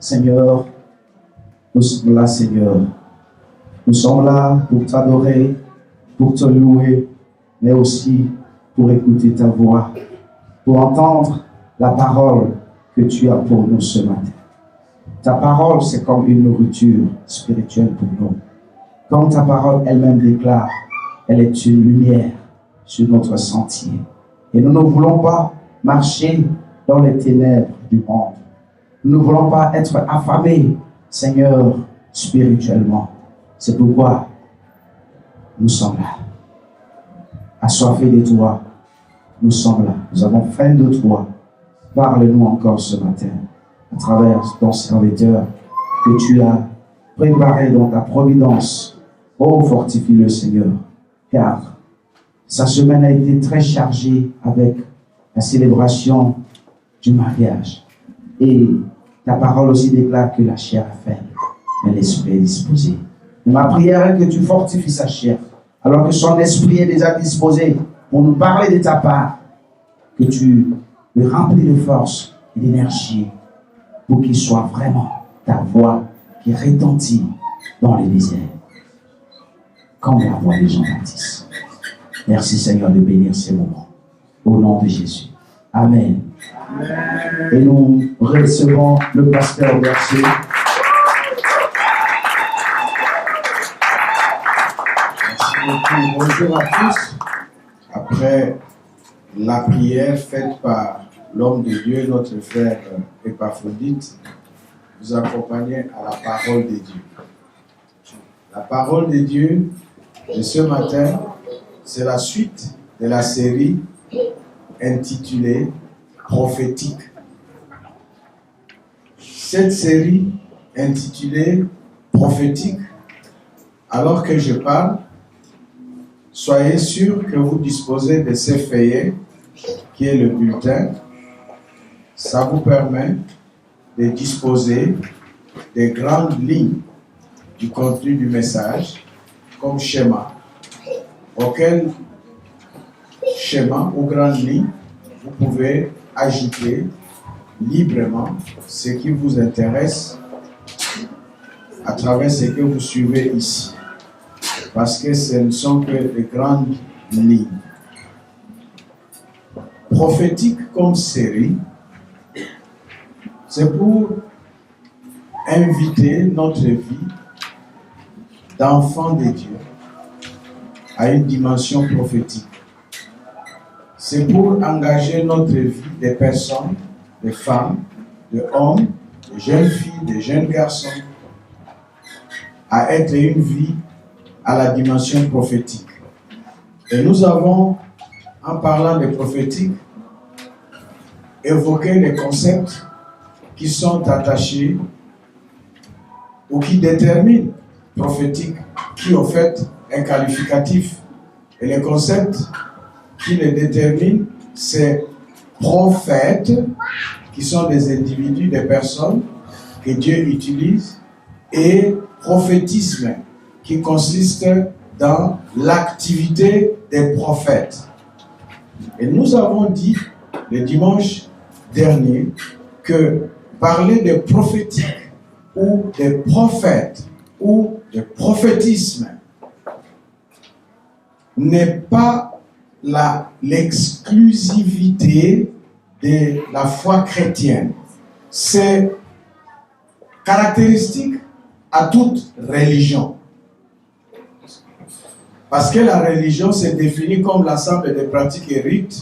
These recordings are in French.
Seigneur, nous sommes là, Seigneur. Nous sommes là pour t'adorer, pour te louer, mais aussi pour écouter ta voix, pour entendre la parole que tu as pour nous ce matin. Ta parole, c'est comme une nourriture spirituelle pour nous. Comme ta parole elle-même déclare, elle est une lumière sur notre sentier. Et nous ne voulons pas marcher dans les ténèbres du monde. Nous ne voulons pas être affamés, Seigneur, spirituellement. C'est pourquoi nous sommes là. Assoiffés de toi, nous sommes là. Nous avons faim de toi. Parle-nous encore ce matin à travers ton serviteur que tu as préparé dans ta providence. Oh, fortifie-le, Seigneur, car sa semaine a été très chargée avec la célébration du mariage. Et ta parole aussi déclare que la chair a faim, mais l'esprit est disposé. Et ma prière est que tu fortifies sa chair, alors que son esprit est déjà disposé pour nous parler de ta part, que tu le remplis de force et d'énergie pour qu'il soit vraiment ta voix qui retentit dans les déserts, comme la voix de Jean-Baptiste. Merci Seigneur de bénir ces moments. Au nom de Jésus. Amen. Amen. Et nous recevons le pasteur Bercé. Bonjour à tous. Après la prière faite par l'homme de Dieu, notre frère Épaphrodite, vous accompagnez à la parole de Dieu. La parole de Dieu de ce matin, c'est la suite de la série intitulée Prophétique. Cette série intitulée Prophétique, alors que je parle, soyez sûrs que vous disposez de ces feuillets qui est le bulletin. Ça vous permet de disposer des grandes lignes du contenu du message comme schéma, auquel schéma ou grande ligne vous pouvez ajouter librement ce qui vous intéresse à travers ce que vous suivez ici. Parce que ce ne sont que des grandes lignes. Prophétique comme série, c'est pour inviter notre vie d'enfants de Dieu à une dimension prophétique. C'est pour engager notre vie des personnes, des femmes, des hommes, des jeunes filles, des jeunes garçons à être une vie à la dimension prophétique. Et nous avons, en parlant de prophétique, évoqué les concepts qui sont attachés ou qui déterminent prophétique, qui au fait est qualificatif. Et les concepts qui les déterminent, c'est prophètes, qui sont des individus, des personnes que Dieu utilise, et prophétisme, qui consiste dans l'activité des prophètes. Et nous avons dit le dimanche dernier que parler de prophétique ou de prophète ou de prophétisme n'est pas l'exclusivité de la foi chrétienne. C'est caractéristique à toute religion. Parce que la religion se définit comme l'ensemble des pratiques et rites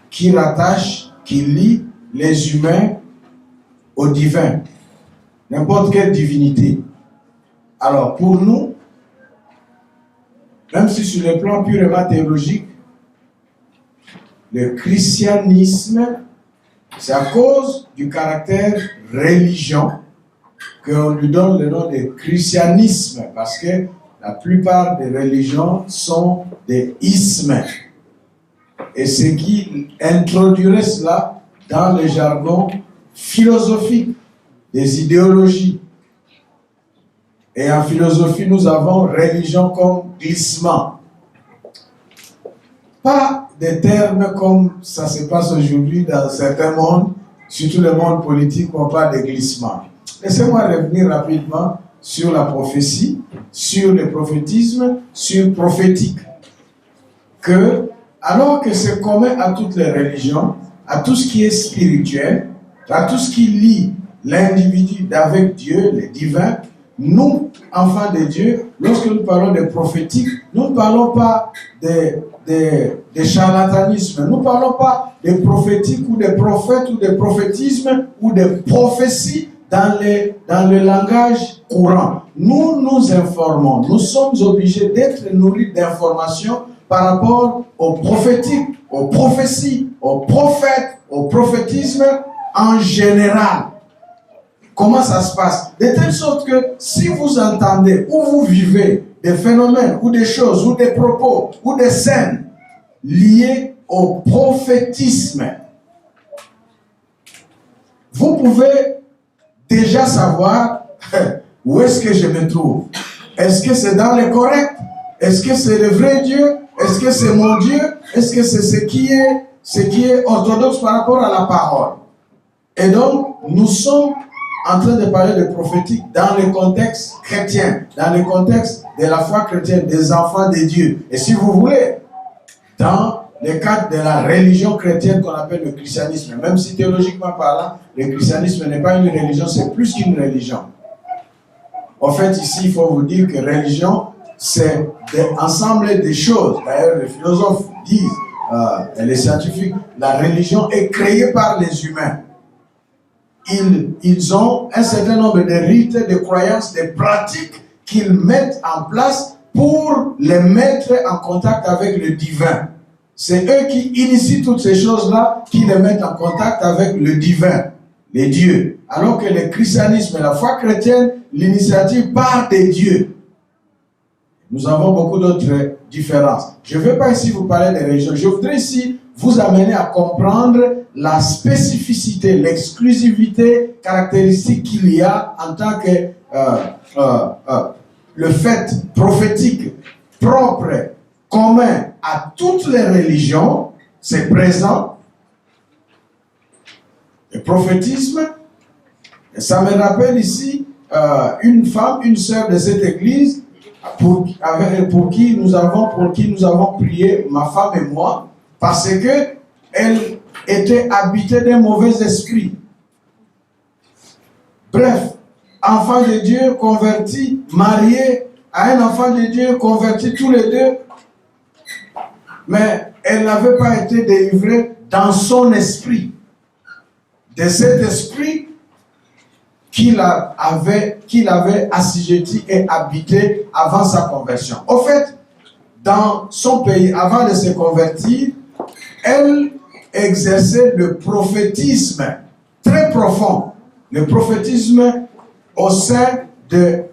qui rattachent, qui lient les humains au divin, n'importe quelle divinité. Alors pour nous, même si sur le plan purement théologique, le christianisme, c'est à cause du caractère religion qu'on lui donne le nom de christianisme, parce que la plupart des religions sont des ismes. Et ce qui introduirait cela dans le jargon philosophique des idéologies. Et en philosophie, nous avons religion comme glissement. Pas des termes comme ça se passe aujourd'hui dans certains mondes, surtout le monde politique, où on parle de glissement. Laissez-moi revenir rapidement sur la prophétie, sur le prophétisme, sur le prophétique. Que, alors que c'est commun à toutes les religions, à tout ce qui est spirituel, à tout ce qui lie l'individu avec Dieu, les divins, nous, enfants de Dieu, lorsque nous parlons de prophétique, nous ne parlons pas de charlatanisme, nous ne parlons pas de prophétique ou de prophètes ou de prophétisme ou de prophétie dans le langage courant. Nous nous informons, nous sommes obligés d'être nourris d'informations par rapport au prophétique, aux prophéties, aux prophètes, au prophétisme en général. Comment ça se passe? De telle sorte que si vous entendez ou vous vivez des phénomènes ou des choses ou des propos ou des scènes liées au prophétisme, vous pouvez déjà savoir où est-ce que je me trouve. Est-ce que c'est dans le correct? Est-ce que c'est le vrai Dieu? Est-ce que c'est mon Dieu? Est-ce que c'est ce qui est orthodoxe par rapport à la parole? Et donc, nous sommes en train de parler de prophétique dans le contexte chrétien, dans le contexte de la foi chrétienne, des enfants de Dieu. Et si vous voulez, dans le cadre de la religion chrétienne qu'on appelle le christianisme, même si théologiquement parlant, le christianisme n'est pas une religion, c'est plus qu'une religion. En fait, ici, il faut vous dire que religion, c'est l'ensemble des choses. D'ailleurs, les philosophes disent, et les scientifiques, la religion est créée par les humains. Ils ont un certain nombre de rites, de croyances, de pratiques qu'ils mettent en place pour les mettre en contact avec le divin. C'est eux qui initient toutes ces choses-là, qui les mettent en contact avec le divin, les dieux. Alors que le christianisme et la foi chrétienne, l'initiative part des dieux. Nous avons beaucoup d'autres différences. Je ne vais pas ici vous parler des religions. Je voudrais ici vous amener à comprendre la spécificité, l'exclusivité caractéristique qu'il y a en tant que le fait prophétique propre, commun à toutes les religions, c'est présent. Le prophétisme, ça me rappelle ici une femme, une sœur de cette église, pour qui nous avons prié, ma femme et moi, parce que elle était habitée d'un mauvais esprit. Bref, enfant de Dieu converti, marié à un enfant de Dieu converti tous les deux, mais elle n'avait pas été délivrée dans son esprit, de cet esprit qu'il avait assujetti et habité avant sa conversion. Au fait, dans son pays, avant de se convertir, elle exerçait le prophétisme très profond. Le prophétisme au sein de,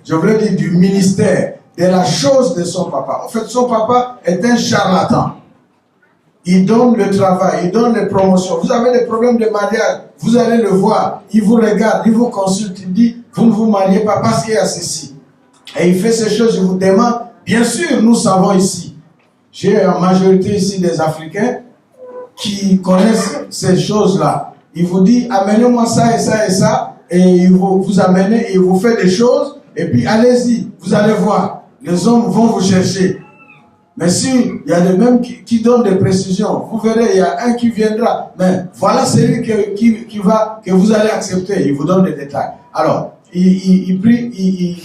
je voulais dire, du ministère, de la chose de son papa. En fait, son papa est un charlatan. Il donne le travail, il donne les promotions. Vous avez des problèmes de mariage, vous allez le voir. Il vous regarde, il vous consulte, il dit, vous ne vous mariez pas parce qu'il y a ceci. Et il fait ces choses, je vous demande. Bien sûr, nous savons ici. J'ai en majorité ici des Africains qui connaissent ces choses-là. Il vous dit, amenez-moi ça et ça et ça, et il vous amenez et il vous fait des choses, et puis allez-y, vous allez voir. Les hommes vont vous chercher. Mais si il y a des mêmes qui donnent des précisions, vous verrez, il y a un qui viendra. Mais voilà celui que vous allez accepter. Il vous donne des détails. Alors, il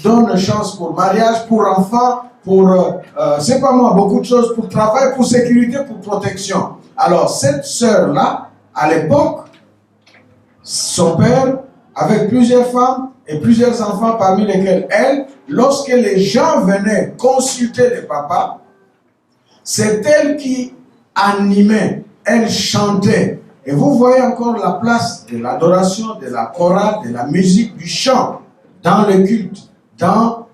donne une chance pour mariage, pour enfant, pour, c'est pas moi, beaucoup de choses, pour travail, pour sécurité, pour protection. Alors, cette sœur-là, à l'époque, son père, avec plusieurs femmes et plusieurs enfants, parmi lesquels elle, lorsque les gens venaient consulter le papa, c'est elle qui animait, elle chantait. Et vous voyez encore la place de l'adoration, de la chorale, de la musique, du chant, dans le culte, dans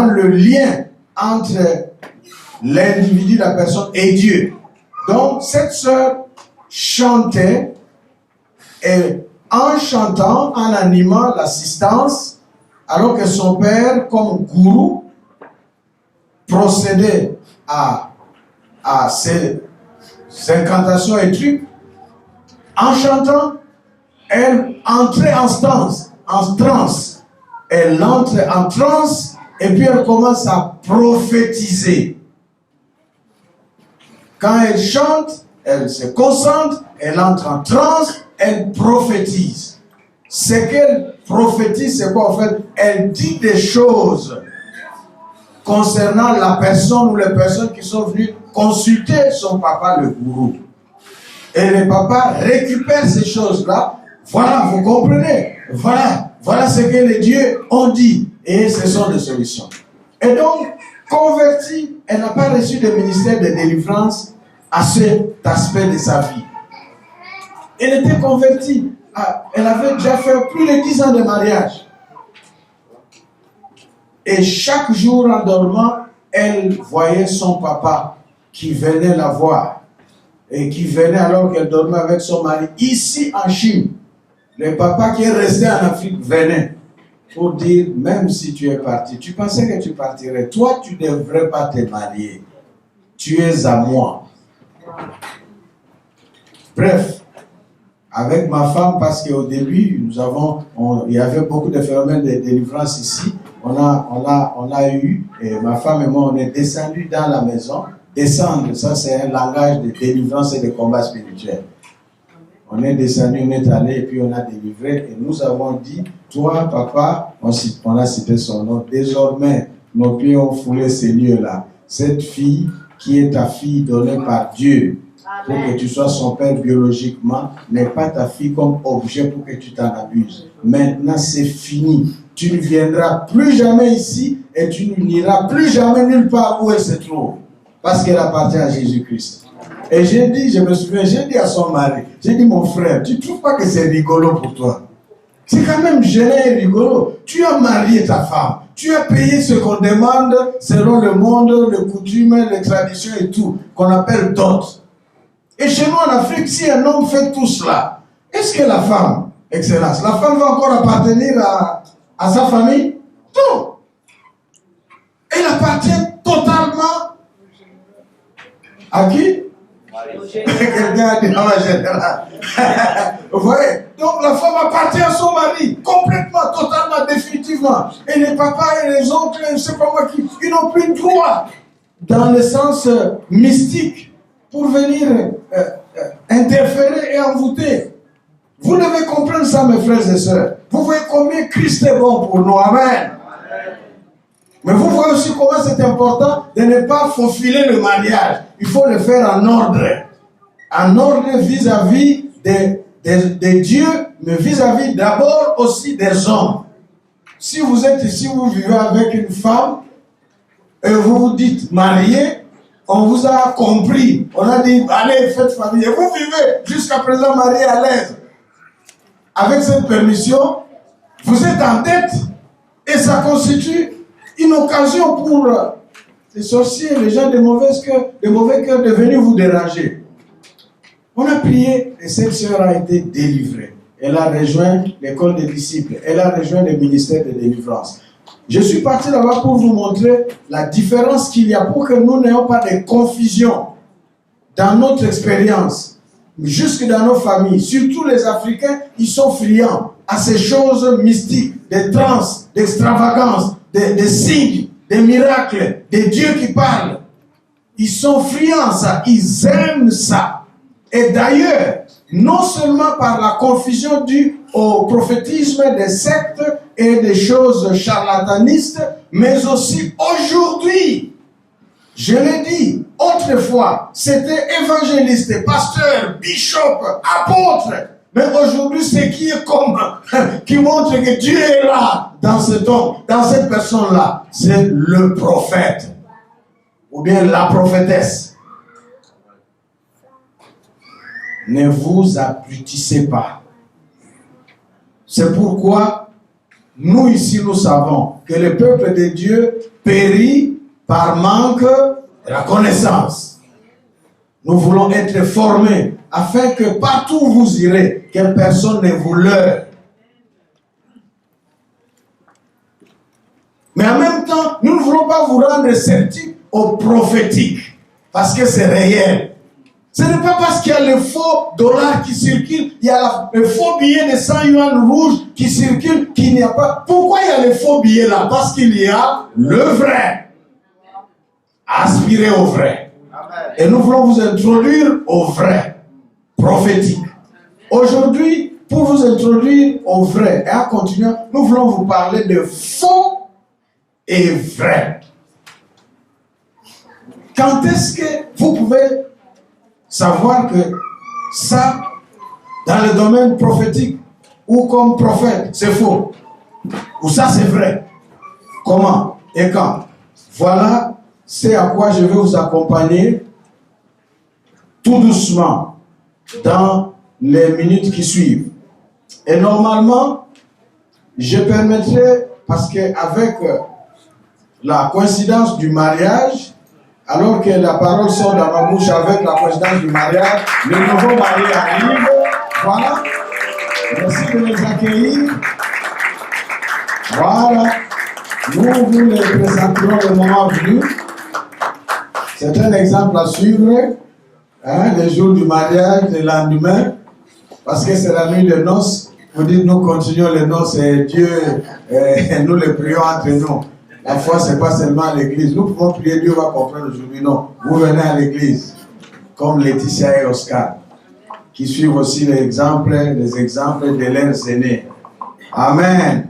le lien entre l'individu, la personne et Dieu. Donc, cette sœur chantait, et en chantant, en animant l'assistance, alors que son père, comme gourou, procédait à ces incantations et trucs, En chantant, elle entrait en transe. Elle entre en transe et puis elle commence à prophétiser. Quand elle chante, elle se concentre, elle entre en transe, elle prophétise. Ce qu'elle prophétise, c'est quoi en fait? Elle dit des choses concernant la personne ou les personnes qui sont venues consulter son papa, le gourou. Et le papa récupère ces choses-là. Voilà, vous comprenez? Voilà ce que les dieux ont dit. Et ce sont des solutions. Et donc, convertie, elle n'a pas reçu de ministère de délivrance à cet aspect de sa vie. Elle était convertie. Elle avait déjà fait plus de 10 ans de mariage. Et chaque jour en dormant, elle voyait son papa qui venait la voir. Et qui venait alors qu'elle dormait avec son mari. Ici en Chine, le papa qui est resté en Afrique venait pour dire, même si tu es parti, tu pensais que tu partirais. Toi, tu ne devrais pas te marier. Tu es à moi. Bref, avec ma femme, parce qu'au début, il y avait beaucoup de phénomènes de délivrance ici. On a eu, et ma femme et moi, on est descendus dans la maison. Descendre, ça c'est un langage de délivrance et de combat spirituel. On est descendu, on est allé et puis on a délivré. Et nous avons dit, toi, papa, on a cité son nom, désormais, nos pieds ont foulé ces lieux-là. Cette fille qui est ta fille donnée par Dieu, pour que tu sois son père biologiquement, n'est pas ta fille comme objet pour que tu t'en abuses. Maintenant, c'est fini. Tu ne viendras plus jamais ici et tu n'iras plus jamais nulle part où elle se trouve. Parce qu'elle appartient à Jésus-Christ. Et je me souviens, j'ai dit à son mari, j'ai dit, mon frère, tu ne trouves pas que c'est rigolo pour toi? C'est quand même gênant et rigolo. Tu as marié ta femme. Tu as payé ce qu'on demande selon le monde, les coutumes, les traditions et tout, qu'on appelle dot. Et chez nous en Afrique, si un homme fait tout cela, est-ce que la femme, excellence, la femme va encore appartenir à sa famille? Non. Elle appartient totalement à qui? Quelqu'un a dit dans la générale. Vous voyez? Donc la femme appartient à son mari, complètement, totalement, définitivement. Et les papas et les oncles, je ne sais pas moi qui, ils n'ont plus de droit, dans le sens mystique, pour venir interférer et envoûter. Vous devez comprendre ça, mes frères et sœurs. Vous voyez combien Christ est bon pour nous. Amen. Mais vous voyez aussi comment c'est important de ne pas faufiler le mariage. Il faut le faire en ordre. En ordre vis-à-vis de Dieu, mais vis-à-vis d'abord aussi des hommes. Si vous êtes ici, vous vivez avec une femme, et vous vous dites marié, on vous a compris. On a dit, allez, faites famille. Et vous vivez jusqu'à présent marié à l'aise. Avec cette permission, vous êtes en dette et ça constitue une occasion pour les sorciers, les gens de mauvais cœurs de venir vous déranger. On a prié et cette sœur a été délivrée. Elle a rejoint l'école des disciples. Elle a rejoint le ministère de délivrance. Je suis parti là-bas pour vous montrer la différence qu'il y a pour que nous n'ayons pas de confusion dans notre expérience, jusque dans nos familles. Surtout les Africains, ils sont friands à ces choses mystiques, des trans, d'extravagances, des signes, des miracles, des dieux qui parlent. Ils sont friands à ça, ils aiment ça. Et d'ailleurs, non seulement par la confusion due au prophétisme des sectes et des choses charlatanistes, mais aussi aujourd'hui. Je l'ai dit, autrefois, c'était évangéliste, pasteur, bishop, apôtre. Mais aujourd'hui, c'est qui est comme, qui montre que Dieu est là, dans cet homme, dans cette personne-là. C'est le prophète. Ou bien la prophétesse. Ne vous abrutissez pas. C'est pourquoi, nous ici, nous savons que le peuple de Dieu périt par manque de la connaissance. Nous voulons être formés afin que partout où vous irez, que personne ne vous leurre. Mais en même temps, nous ne voulons pas vous rendre sceptiques au prophétique, parce que c'est réel. Ce n'est pas parce qu'il y a le faux dollar qui circule, il y a le faux billet de 100 yuan rouge qui circule, qu'il n'y a pas. Pourquoi il y a le faux billet là? Parce qu'il y a le vrai. Aspirez au vrai. Et nous voulons vous introduire au vrai, prophétique. Aujourd'hui, pour vous introduire au vrai, et en continuant, nous voulons vous parler de faux et vrai. Quand est-ce que vous pouvez savoir que ça, dans le domaine prophétique ou comme prophète, c'est faux, ou ça c'est vrai? Comment et quand? Voilà, c'est à quoi je vais vous accompagner tout doucement dans les minutes qui suivent. Et normalement, je permettrai, parce qu'avec la coïncidence du mariage, alors que la parole sort dans ma bouche avec la coïncidence du mariage, le nouveau mari arrive. Voilà. Merci de les accueillir. Voilà. Nous vous les présenterons le moment venu. C'est un exemple à suivre. Le jour du mariage, le lendemain, parce que c'est la nuit de noces. Vous dites, nous continuons les noces et Dieu, nous les prions entre nous. La foi, ce n'est pas seulement à l'église. Nous pouvons prier, Dieu va comprendre aujourd'hui. Non, vous venez à l'église, comme Laetitia et Oscar, qui suivent aussi les exemples de leurs aînés. Amen.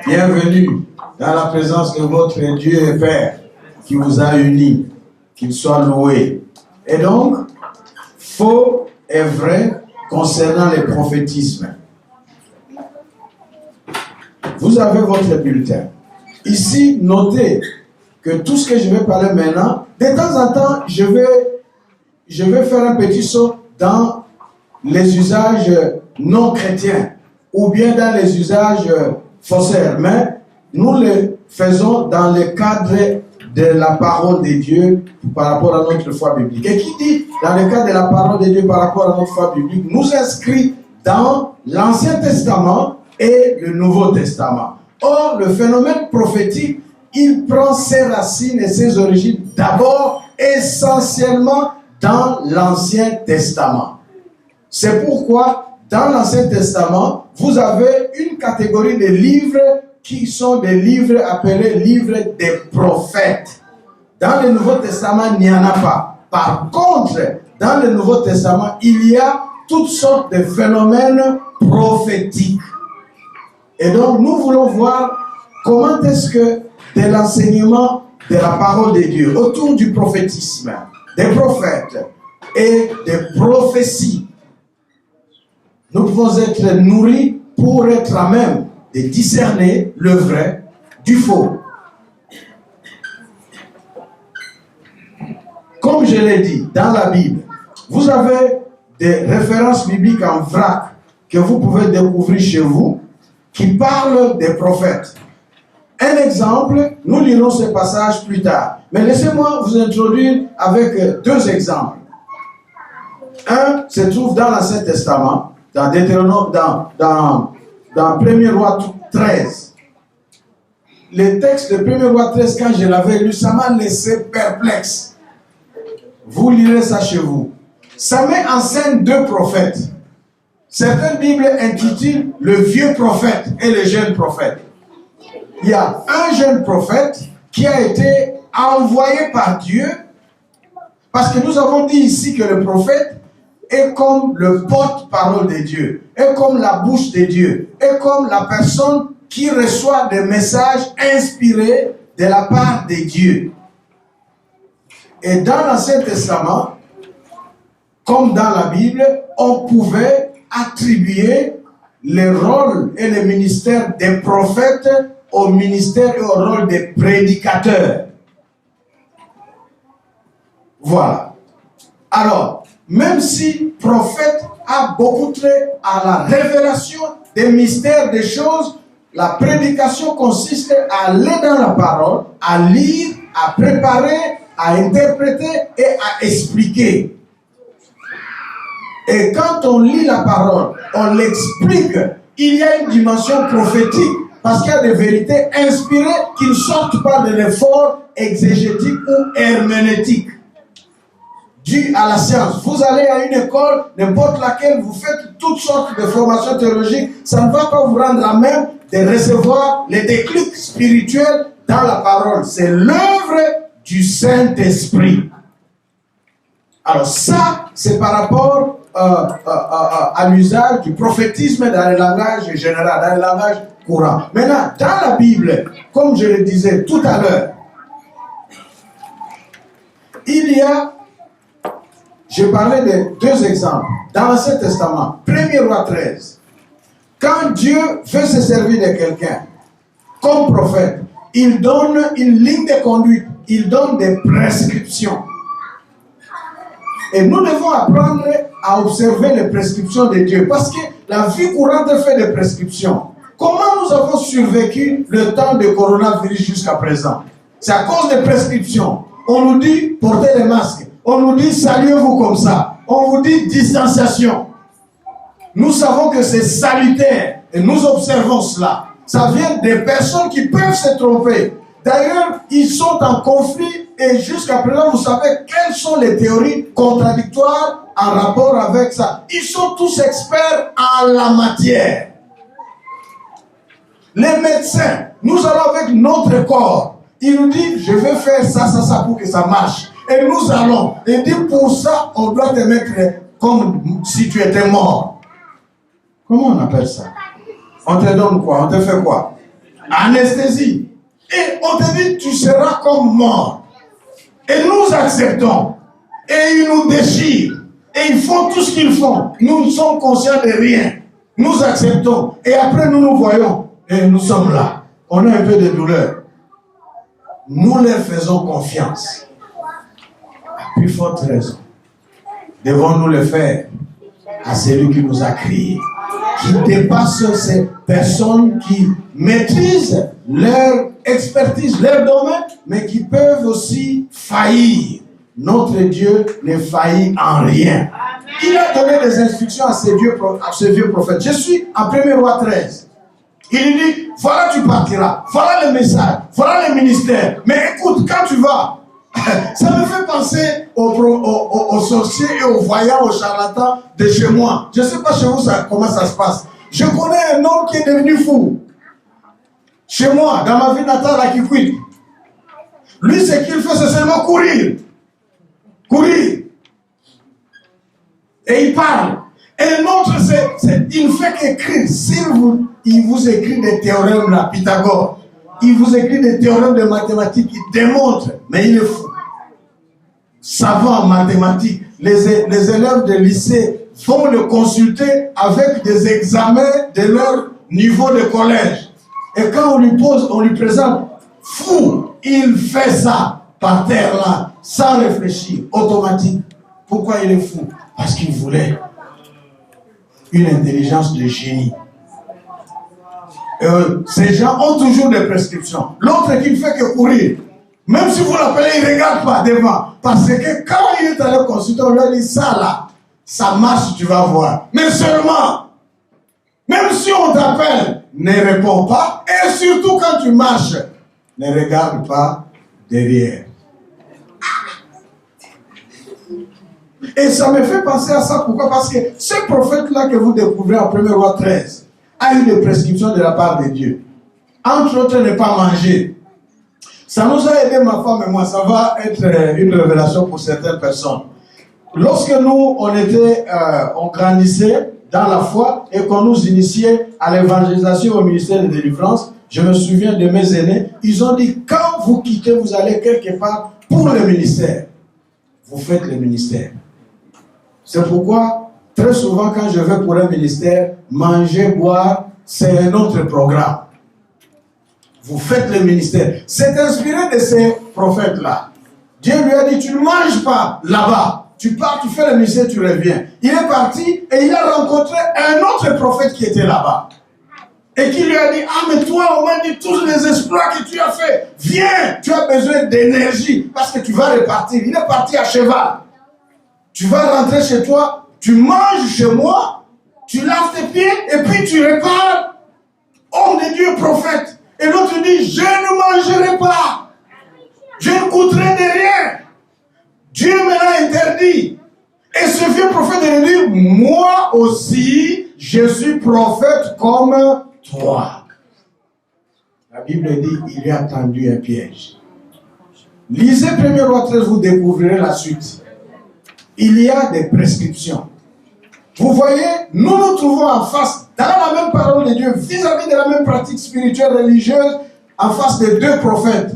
Bienvenue dans la présence de votre Dieu et Père, qui vous a unis, qu'il soit loué. Et donc, faux et vrai concernant les prophétismes. Vous avez votre bulletin. Ici, notez que tout ce que je vais parler maintenant, de temps en temps, je vais faire un petit saut dans les usages non chrétiens ou bien dans les usages faussaires. Mais nous le faisons dans le cadre de la parole de Dieu par rapport à notre foi biblique. Et qui dit dans le cadre de la parole de Dieu par rapport à notre foi biblique, nous inscrit dans l'Ancien Testament et le Nouveau Testament. Or, le phénomène prophétique, il prend ses racines et ses origines d'abord essentiellement dans l'Ancien Testament. C'est pourquoi dans l'Ancien Testament, vous avez une catégorie de livres qui sont des livres appelés livres des prophètes. Dans le Nouveau Testament, il n'y en a pas. Par contre, dans le Nouveau Testament, il y a toutes sortes de phénomènes prophétiques. Et donc, nous voulons voir comment est-ce que de l'enseignement de la parole de Dieu autour du prophétisme, des prophètes et des prophéties, nous pouvons être nourris pour être à même de discerner le vrai du faux. Comme je l'ai dit, dans la Bible, vous avez des références bibliques en vrac que vous pouvez découvrir chez vous qui parlent des prophètes. Un exemple, nous lirons ce passage plus tard. Mais laissez-moi vous introduire avec deux exemples. Un se trouve dans l'Ancien Testament, dans Deutéronome, dans 1er Roi 13. Le texte de 1er Roi 13, quand je l'avais lu, ça m'a laissé perplexe. Vous lirez ça chez vous. Ça met en scène deux prophètes. Certaines Bibles intitulent le vieux prophète et le jeune prophète. Il y a un jeune prophète qui a été envoyé par Dieu, parce que nous avons dit ici que le prophète est comme le porte-parole de Dieu, est comme la bouche de Dieu, est comme la personne qui reçoit des messages inspirés de la part de Dieu. Et dans l'Ancien Testament, comme dans la Bible, on pouvait attribuer le rôle et le ministère des prophètes au ministère et au rôle des prédicateurs. Voilà. Alors, même si prophète a beaucoup trait à la révélation des mystères des choses, la prédication consiste à aller dans la parole, à lire, à préparer, à interpréter et à expliquer. Et quand on lit la parole, on l'explique, il y a une dimension prophétique, parce qu'il y a des vérités inspirées qui ne sortent pas de l'effort exégétique ou herméneutique. dû à la science. Vous allez à une école, n'importe laquelle, vous faites toutes sortes de formations théologiques, ça ne va pas vous rendre à même de recevoir les déclics spirituels dans la parole. C'est l'œuvre du Saint-Esprit. Alors ça, c'est par rapport à l'usage du prophétisme dans le langage général, dans le langage courant. Maintenant, dans la Bible, comme je le disais tout à l'heure, il y a, je parlais de deux exemples. Dans l'Ancien Testament, 1er roi 13, quand Dieu veut se servir de quelqu'un comme prophète, il donne une ligne de conduite, il donne des prescriptions. Et nous devons apprendre à observer les prescriptions de Dieu, parce que la vie courante fait des prescriptions. Comment nous avons survécu le temps de coronavirus jusqu'à présent? C'est à cause des prescriptions. On nous dit portez les masques. On nous dit saluez-vous comme ça. On vous dit distanciation. Nous savons que c'est salutaire et nous observons cela. Ça vient des personnes qui peuvent se tromper. D'ailleurs, ils sont en conflit et jusqu'à présent, vous savez quelles sont les théories contradictoires en rapport avec ça. Ils sont tous experts en la matière. Les médecins, nous allons avec notre corps. Il nous dit, je vais faire ça, ça, ça pour que ça marche. Et nous allons. Il dit, pour ça, on doit te mettre comme si tu étais mort. Comment on appelle ça? On te donne quoi? On te fait quoi? Anesthésie. Et on te dit, tu seras comme mort. Et nous acceptons. Et ils nous déchirent. Et ils font tout ce qu'ils font. Nous ne sommes conscients de rien. Nous acceptons. Et après, nous nous voyons. Et nous sommes là. On a un peu de douleur. Nous leur faisons confiance. À plus forte raison. Devons-nous le faire à celui qui nous a créés, qui dépasse ces personnes qui maîtrisent leur expertise, leur domaine, mais qui peuvent aussi faillir. Notre Dieu ne faillit en rien. Il a donné des instructions à ces vieux prophètes. Je suis en 1er roi 13. Il lui dit, voilà tu partiras, voilà le message, voilà le ministère. Mais écoute, quand tu vas, ça me fait penser aux sorciers et aux voyants, aux charlatans de chez moi. Je ne sais pas chez vous comment ça se passe. Je connais un homme qui est devenu fou. Chez moi, dans ma ville natale à Kikwit. Lui, ce qu'il fait, c'est seulement courir. Courir. Et il parle. Et l'autre, il ne fait qu'écrire. Il vous écrit des théorèmes là, Pythagore. Il vous écrit des théorèmes de mathématiques. Il démontre. Mais il est fou. Savant en mathématiques. Les élèves de lycée vont le consulter avec des examens de leur niveau de collège. Et quand on lui présente, fou, il fait ça par terre là, sans réfléchir, automatique. Pourquoi il est fou? Parce qu'il voulait une intelligence de génie. Ces gens ont toujours des prescriptions. L'autre qui ne fait que courir. Même si vous l'appelez, il ne regarde pas devant. Parce que quand il est allé consulter, on lui a dit ça là, ça marche, tu vas voir. Mais seulement, même si on t'appelle, ne réponds pas. Et surtout quand tu marches, ne regarde pas derrière. Et ça me fait penser à ça. Pourquoi? Parce que ce prophète-là que vous découvrez en 1er roi 13 a eu des prescriptions de la part de Dieu. Entre autres, ne pas manger. Ça nous a aidé, ma femme et moi. Ça va être une révélation pour certaines personnes. Lorsque nous, on grandissait dans la foi et qu'on nous initiait à l'évangélisation au ministère de délivrance, je me souviens de mes aînés, ils ont dit, quand vous quittez, vous allez quelque part pour le ministère. Vous faites le ministère. C'est pourquoi, très souvent, quand je vais pour un ministère, manger, boire, c'est un autre programme. Vous faites le ministère. C'est inspiré de ces prophètes-là. Dieu lui a dit, tu ne manges pas là-bas. Tu pars, tu fais le ministère, tu reviens. Il est parti et il a rencontré un autre prophète qui était là-bas. Et qui lui a dit, ah mais toi, on m'a dit tous les exploits que tu as fait. Viens, tu as besoin d'énergie parce que tu vas repartir. Il est parti à cheval. Tu vas rentrer chez toi, tu manges chez moi, tu laves tes pieds et puis tu repars. Homme de Dieu, prophète. Et l'autre dit, je ne mangerai pas. Je ne coûterai de rien. Dieu me l'a interdit. Et ce vieux prophète de dire, moi aussi, je suis prophète comme toi. La Bible dit, il a tendu un piège. Lisez 1 Roi 13, vous découvrirez la suite. Il y a des prescriptions. Vous voyez, nous nous trouvons en face, dans la même parole de Dieu, vis-à-vis de la même pratique spirituelle religieuse, en face de deux prophètes.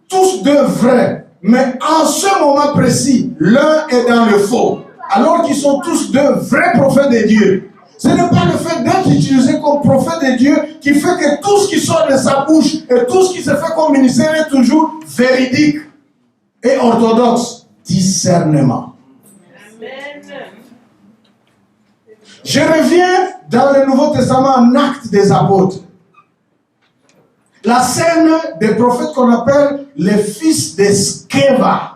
Tous deux vrais. Mais en ce moment précis, l'un est dans le faux. Alors qu'ils sont tous deux vrais prophètes de Dieu. Ce n'est pas le fait d'être utilisé comme prophète de Dieu qui fait que tout ce qui sort de sa bouche et tout ce qui se fait comme ministère est toujours véridique et orthodoxe. Discernement. Amen. Je reviens dans le Nouveau Testament en Actes des Apôtres. La scène des prophètes qu'on appelle les fils de Sceva.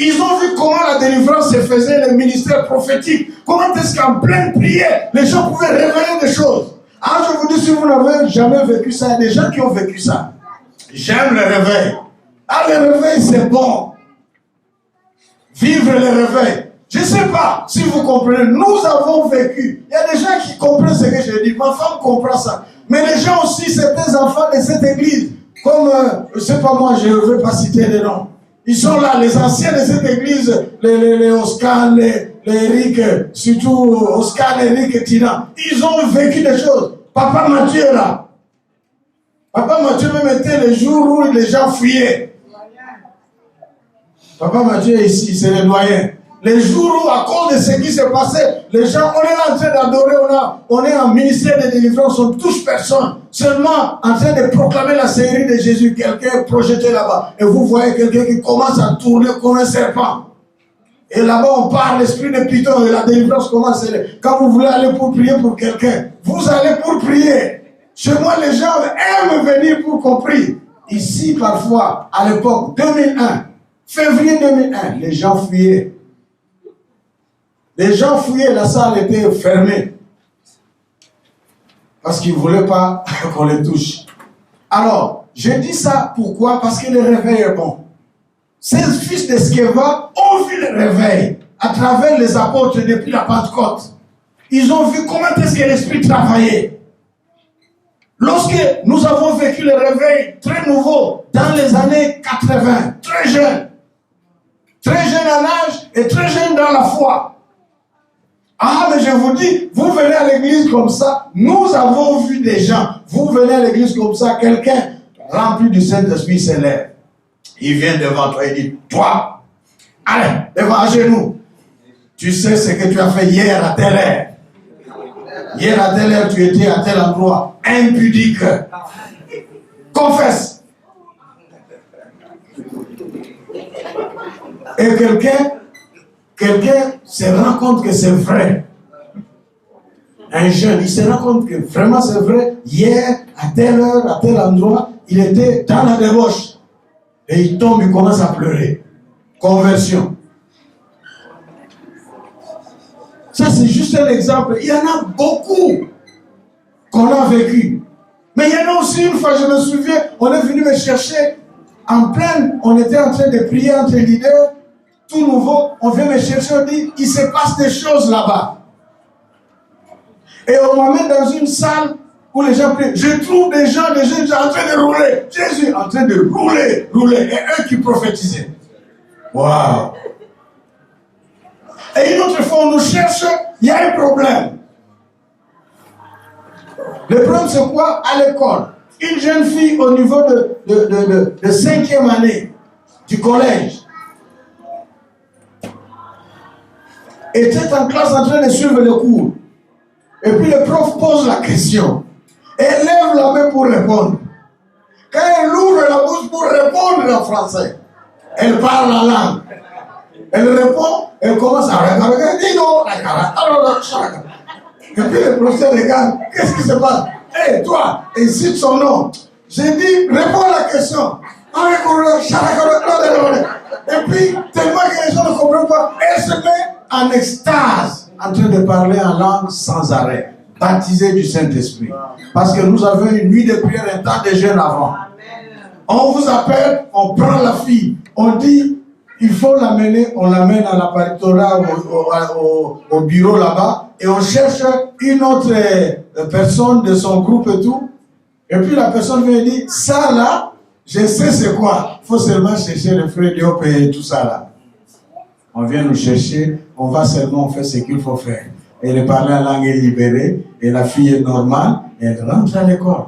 Ils ont vu comment la délivrance se faisait, le ministère prophétique. Comment est-ce qu'en pleine prière, les gens pouvaient révéler des choses. Alors je vous dis, si vous n'avez jamais vécu ça, il y a des gens qui ont vécu ça. J'aime le réveil. Ah, le réveil, c'est bon. Vivre le réveil. Je ne sais pas si vous comprenez. Nous avons vécu. Il y a des gens qui comprennent ce que je dis. Ma femme comprend ça. Mais les gens aussi, certains enfants de cette église, comme, je ne sais pas moi, je ne veux pas citer les noms. Ils sont là, les anciens de cette église, les Oscar, les Eric, surtout Oscar, Eric et Tina. Ils ont vécu des choses. Papa Mathieu est là. Papa Mathieu même était le jour où les gens fuyaient. Papa Mathieu est ici, c'est le doyen. Les jours où, à cause de ce qui s'est passé, les gens, on est là en train d'adorer, on est en ministère de délivrance, on ne touche personne. Seulement en train de proclamer la série de Jésus, quelqu'un est projeté là-bas. Et vous voyez quelqu'un qui commence à tourner comme un serpent. Et là-bas, on parle l'esprit de Python et la délivrance commence. Quand vous voulez aller pour prier pour quelqu'un, vous allez pour prier. Chez moi, les gens aiment venir pour qu'on prie. Ici, parfois, à l'époque, 2001, février 2001, les gens fuyaient. Les gens fouillaient, la salle était fermée. Parce qu'ils ne voulaient pas qu'on les touche. Alors, je dis ça pourquoi? Parce que le réveil est bon. Ces fils de Sceva ont vu le réveil à travers les apôtres depuis la Pentecôte. Ils ont vu comment est-ce que l'Esprit travaillait. Lorsque nous avons vécu le réveil très nouveau dans les années 80, très jeune en âge et très jeune dans la foi. Ah, mais je vous dis, vous venez à l'église comme ça, nous avons vu des gens, vous venez à l'église comme ça, quelqu'un rempli du Saint-Esprit s'élève. Il vient devant toi et dit, toi, allez, devant à genoux. Tu sais ce que tu as fait hier à telle heure. Hier à telle heure, tu étais à tel endroit, impudique. Confesse. Et quelqu'un se rend compte que c'est vrai. Un jeune, il se rend compte que vraiment c'est vrai. Hier, à telle heure, à tel endroit, il était dans la débauche. Et il tombe, il commence à pleurer. Conversion. Ça, c'est juste un exemple. Il y en a beaucoup qu'on a vécu. Mais il y en a aussi une fois, je me souviens, on est venu me chercher en pleine, on était en train de prier entre leaders. Tout nouveau, on vient me chercher, on dit, il se passe des choses là-bas. Et on m'amène dans une salle où les gens prient. Je trouve des gens en train de rouler. Jésus en train de rouler. Et eux qui prophétisaient. Waouh! Et une autre fois, on nous cherche, il y a un problème. Le problème, c'est quoi? À l'école. Une jeune fille au niveau de 5e année du collège était en classe en train de suivre le cours. Et puis le prof pose la question. Elle lève la main pour répondre. Quand elle ouvre la bouche pour répondre en français, elle parle la langue. Elle répond, elle commence à regarder. Et puis le professeur regarde, qu'est-ce qui se passe? Hé, toi, il cite son nom. J'ai dit, réponds à la question. Et puis, tellement que les gens ne comprennent pas, elle se met en extase, en train de parler en langue sans arrêt, baptisée du Saint-Esprit. Parce que nous avons une nuit de prière, un temps de jeûne avant. On vous appelle, on prend la fille, on dit, il faut l'amener, on l'amène à la paritorat, au bureau là-bas, et on cherche une autre personne de son groupe et tout. Et puis la personne vient dire, ça là, je sais c'est quoi. Il faut seulement chercher le frère Diop et tout ça là. On vient nous chercher, on va seulement faire ce qu'il faut faire. Elle parle en langue libérée, et la fille est normale, et elle rentre à l'école.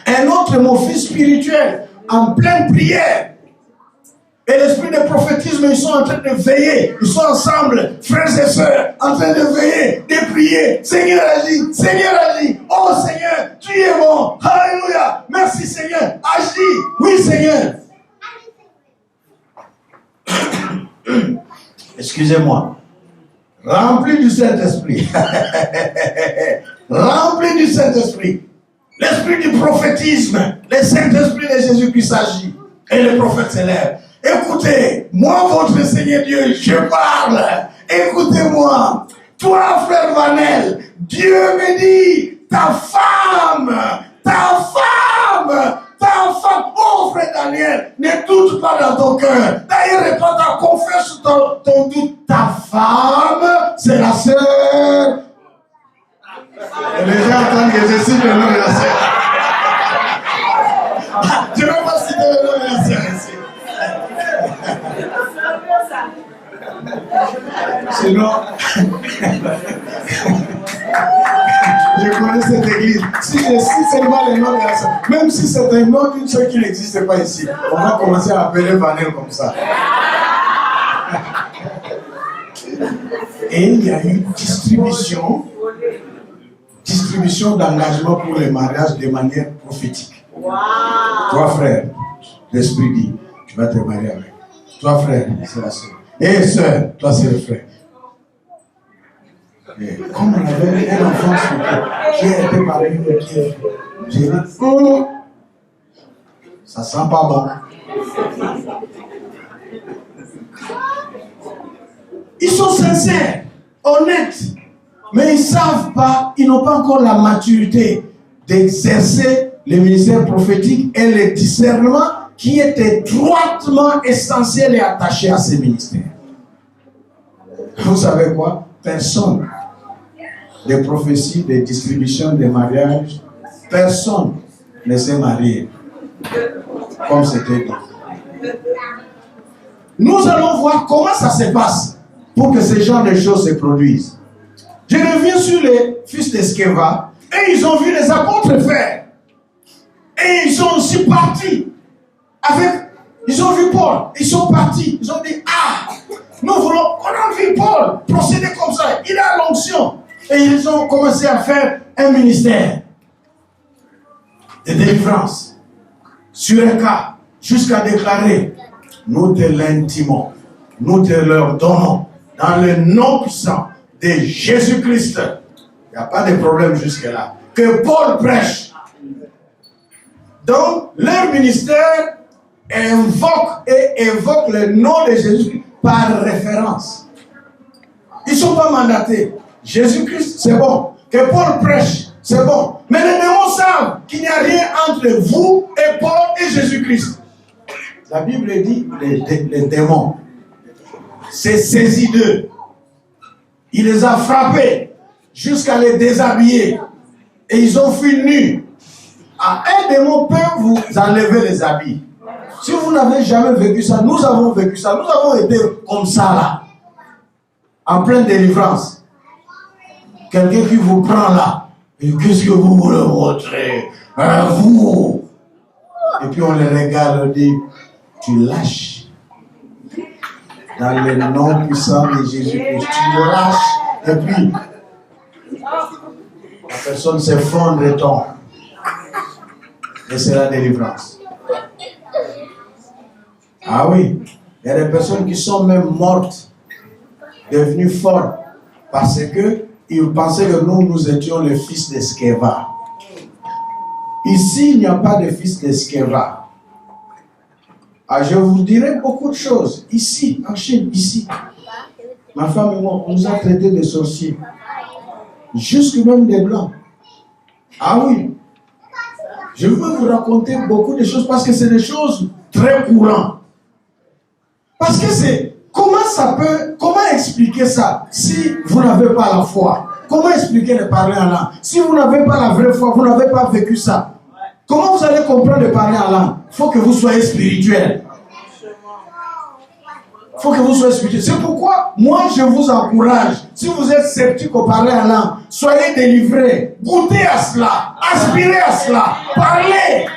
Un autre mon fils spirituel, en pleine prière. Et l'esprit de prophétisme, ils sont en train de veiller. Ils sont ensemble, frères et sœurs, en train de veiller, de prier. Seigneur agis, Seigneur agis. Oh Seigneur, tu es bon. Alléluia. Merci Seigneur. Agis. Oui Seigneur. Excusez-moi. Rempli du Saint-Esprit. Rempli du Saint-Esprit. L'esprit du prophétisme. Le Saint-Esprit de Jésus-Christ agit. Et le prophète s'élève. Écoutez, moi, votre Seigneur Dieu, je parle. Écoutez-moi. Toi, frère Vanel, Dieu me dit, ta femme, oh frère Daniel, ne doute pas dans ton cœur. D'ailleurs, répand ta confiance sur ton doute. Ta femme, c'est la sœur. Et les gens entendent que je cite le nom de la sœur. Je ne vais pas citer le nom de la sœur ici. Sinon, je connais cette église. Si je cite seulement le nom de la sœur, même si c'est un nom d'une sœur qui n'existe pas ici, on va commencer à appeler Vanel comme ça. Et il y a une distribution d'engagement pour les mariages de manière prophétique. Wow. Toi, frère, l'Esprit dit, tu vas te marier avec. Toi, frère, c'est la sœur. Et sœur, toi, c'est le frère. Et comme on avait un enfant qui a été marié avec qui, j'ai dit, ça sent pas bon. Ils sont sincères, honnêtes, mais ils ne savent pas, ils n'ont pas encore la maturité d'exercer le ministère prophétique et le discernement qui est étroitement essentiel et attaché à ces ministères. Vous savez quoi? Personne, des prophéties, des distributions, des mariages, personne ne s'est marié comme c'était dit. Nous allons voir comment ça se passe pour que ce genre de choses se produisent. Je reviens sur les fils d'Eskeva et ils ont vu les apôtres faire. Et ils sont aussi partis avec. Ils ont vu Paul, ils sont partis. Ils ont dit, nous voulons, on a vu Paul procéder comme ça. Il a l'onction. Et ils ont commencé à faire un ministère de délivrance sur un cas, jusqu'à déclarer, nous te l'intimons, nous te leur donnons dans le nom puissant de Jésus-Christ. Il n'y a pas de problème jusque-là. Que Paul prêche. Donc, leur ministère évoque le nom de Jésus par référence. Ils ne sont pas mandatés. Jésus-Christ, c'est bon. Que Paul prêche, c'est bon. Mais les démons savent qu'il n'y a rien entre vous et Paul et Jésus-Christ. La Bible dit les démons s'est saisi d'eux. Il les a frappés jusqu'à les déshabiller. Et ils ont fui nus. Un démon peut vous enlever les habits. Si vous n'avez jamais vécu ça, nous avons vécu ça. Nous avons été comme ça là. En pleine délivrance. Quelqu'un qui vous prend là. Et qu'est-ce que vous voulez montrer? Vous. Et puis on les regarde, on dit, tu lâches. Dans le nom puissant de Jésus-Christ, tu lâches. Et puis, la personne s'effondre et tombe. Et c'est la délivrance. Ah oui, il y a des personnes qui sont même mortes, devenues fortes, parce qu'ils pensaient que nous étions les fils d'Eskeva. Ici, il n'y a pas de fils d'Eskeva. Je vous dirai beaucoup de choses. Ici, en Chine, ici. Ma femme et moi, on nous a traités de sorciers. Jusque même des blancs. Ah oui. Je veux vous raconter beaucoup de choses parce que c'est des choses très courant. Parce que c'est, comment expliquer ça si vous n'avez pas la foi? Comment expliquer le parler en langue? Si vous n'avez pas la vraie foi, vous n'avez pas vécu ça. Comment vous allez comprendre le parler en langue? Il faut que vous soyez spirituel. Il faut que vous soyez spirituel. C'est pourquoi, moi, je vous encourage. Si vous êtes sceptique au parler en langue, soyez délivrés. Goûtez à cela. Aspirez à cela. Parlez.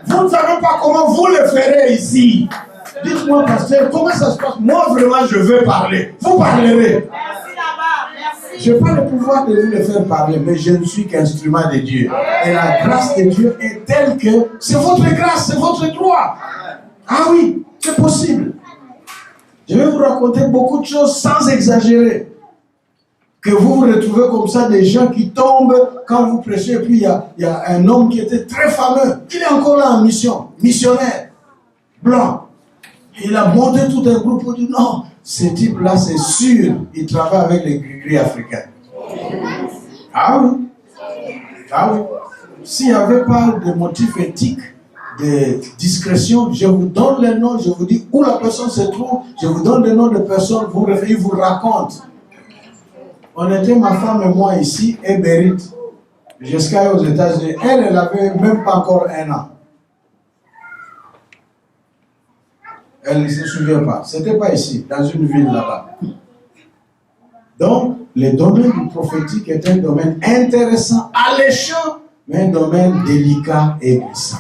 Vous ne savez pas comment vous le ferez ici. Dites-moi, pasteur, comment ça se passe? Moi, vraiment, je veux parler. Vous parlerez. Je n'ai pas le pouvoir de vous le faire parler, mais je ne suis qu'instrument de Dieu. Et la grâce de Dieu est telle que c'est votre grâce, c'est votre droit. Ah oui, c'est possible. Je vais vous raconter beaucoup de choses sans exagérer. Que vous vous retrouvez comme ça, des gens qui tombent quand vous prêchez. Et puis il y a un homme qui était très fameux. Il est encore là en mission, missionnaire, blanc. Il a monté tout un groupe pour dire non, ce type-là, c'est sûr, il travaille avec les gris-gris africains. Ah oui. Ah oui. S'il n'y avait pas de motif éthique, de discrétion, je vous donne les noms, je vous dis où la personne se trouve, je vous donne les noms de personnes, il vous raconte. On était, ma femme et moi ici, et Berit, jusqu'à aux États-Unis. Elle n'avait même pas encore 1 an. Elle ne se souvient pas. Ce n'était pas ici, dans une ville là-bas. Donc, le domaine du prophétique est un domaine intéressant, alléchant, mais un domaine délicat et glissant.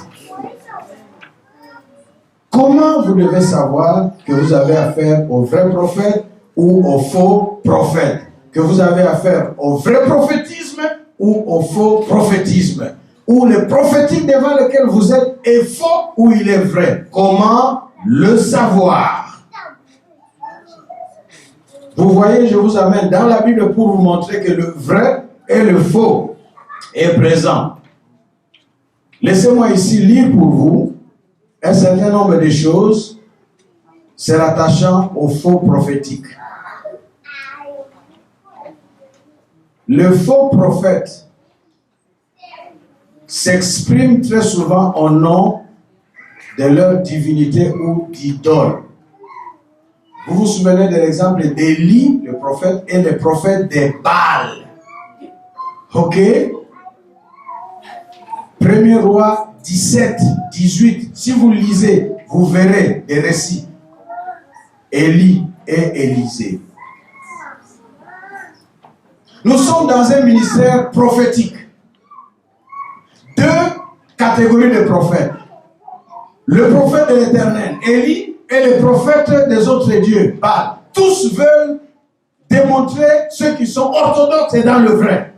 Comment vous devez savoir que vous avez affaire au vrai prophète ou au faux prophète? Que vous avez affaire au vrai prophétisme ou au faux prophétisme? Ou le prophétique devant lequel vous êtes est faux ou il est vrai? Comment le savoir? Vous voyez, je vous amène dans la Bible pour vous montrer que le vrai et le faux est présent. Laissez-moi ici lire pour vous un certain nombre de choses se rattachant au faux prophétique. Le faux prophète s'exprime très souvent au nom de leur divinité ou d'idole. Vous vous souvenez de l'exemple d'Élie, le prophète, et le prophète de Baal. Ok? 1er roi 17, 18. Si vous lisez, vous verrez des récits. Élie et Élisée. Nous sommes dans un ministère prophétique. 2 catégories de prophètes. Le prophète de l'Éternel, Élie, et le prophète des autres dieux, Baal. Tous veulent démontrer ceux qui sont orthodoxes et dans le vrai.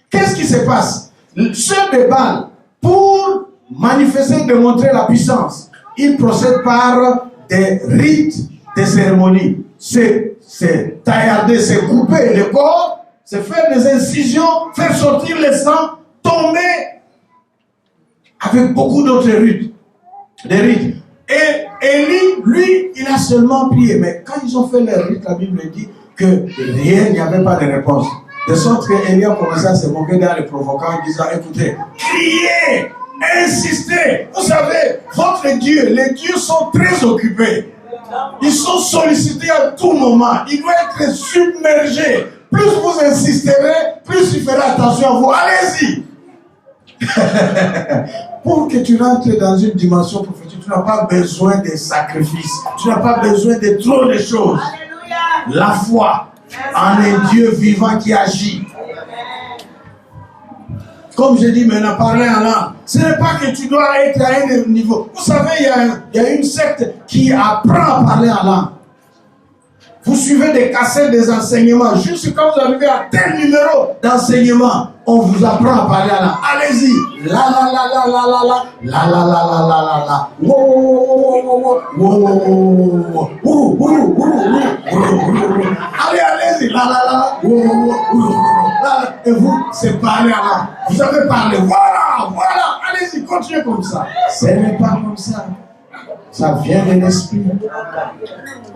Qu'est-ce qui se passe? Ceux de Baal, pour manifester, démontrer la puissance, ils procèdent par des rites, des cérémonies. C'est taillarder, c'est couper le corps, c'est faire des incisions, faire sortir le sang, tomber avec beaucoup d'autres rites. Des rites. Et Élie, lui, il a seulement prié. Mais quand ils ont fait leur rite, la Bible dit que rien, il n'y avait pas de réponse. De sorte que Élie a commencé à se moquer dans les provoquants en disant, écoutez, criez, insistez. Vous savez, votre Dieu, les dieux sont très occupés. Ils sont sollicités à tout moment. Il doit être submergé. Plus vous insisterez, plus il fera attention à vous. Allez-y. Pour que tu rentres dans une dimension prophétique, tu n'as pas besoin de sacrifices. Tu n'as pas besoin de trop de choses. Alléluia. La foi en un Dieu vivant qui agit. Comme je dis maintenant, parler en langue. Ce n'est pas que tu dois être à un niveau. Vous savez, il y a une secte qui apprend à parler en langue. Vous suivez des cassettes, des enseignements. Juste quand vous arrivez à tel numéro d'enseignement, on vous apprend à parler en langue. Allez-y. La la la la la la la. La la la la la la la. Allez, allez-y. La la la la. Et vous, c'est parler en langue. Vous avez parlé. Voilà, voilà. Allez-y, continuez comme ça. Ce n'est pas comme ça. Ça vient de l'esprit.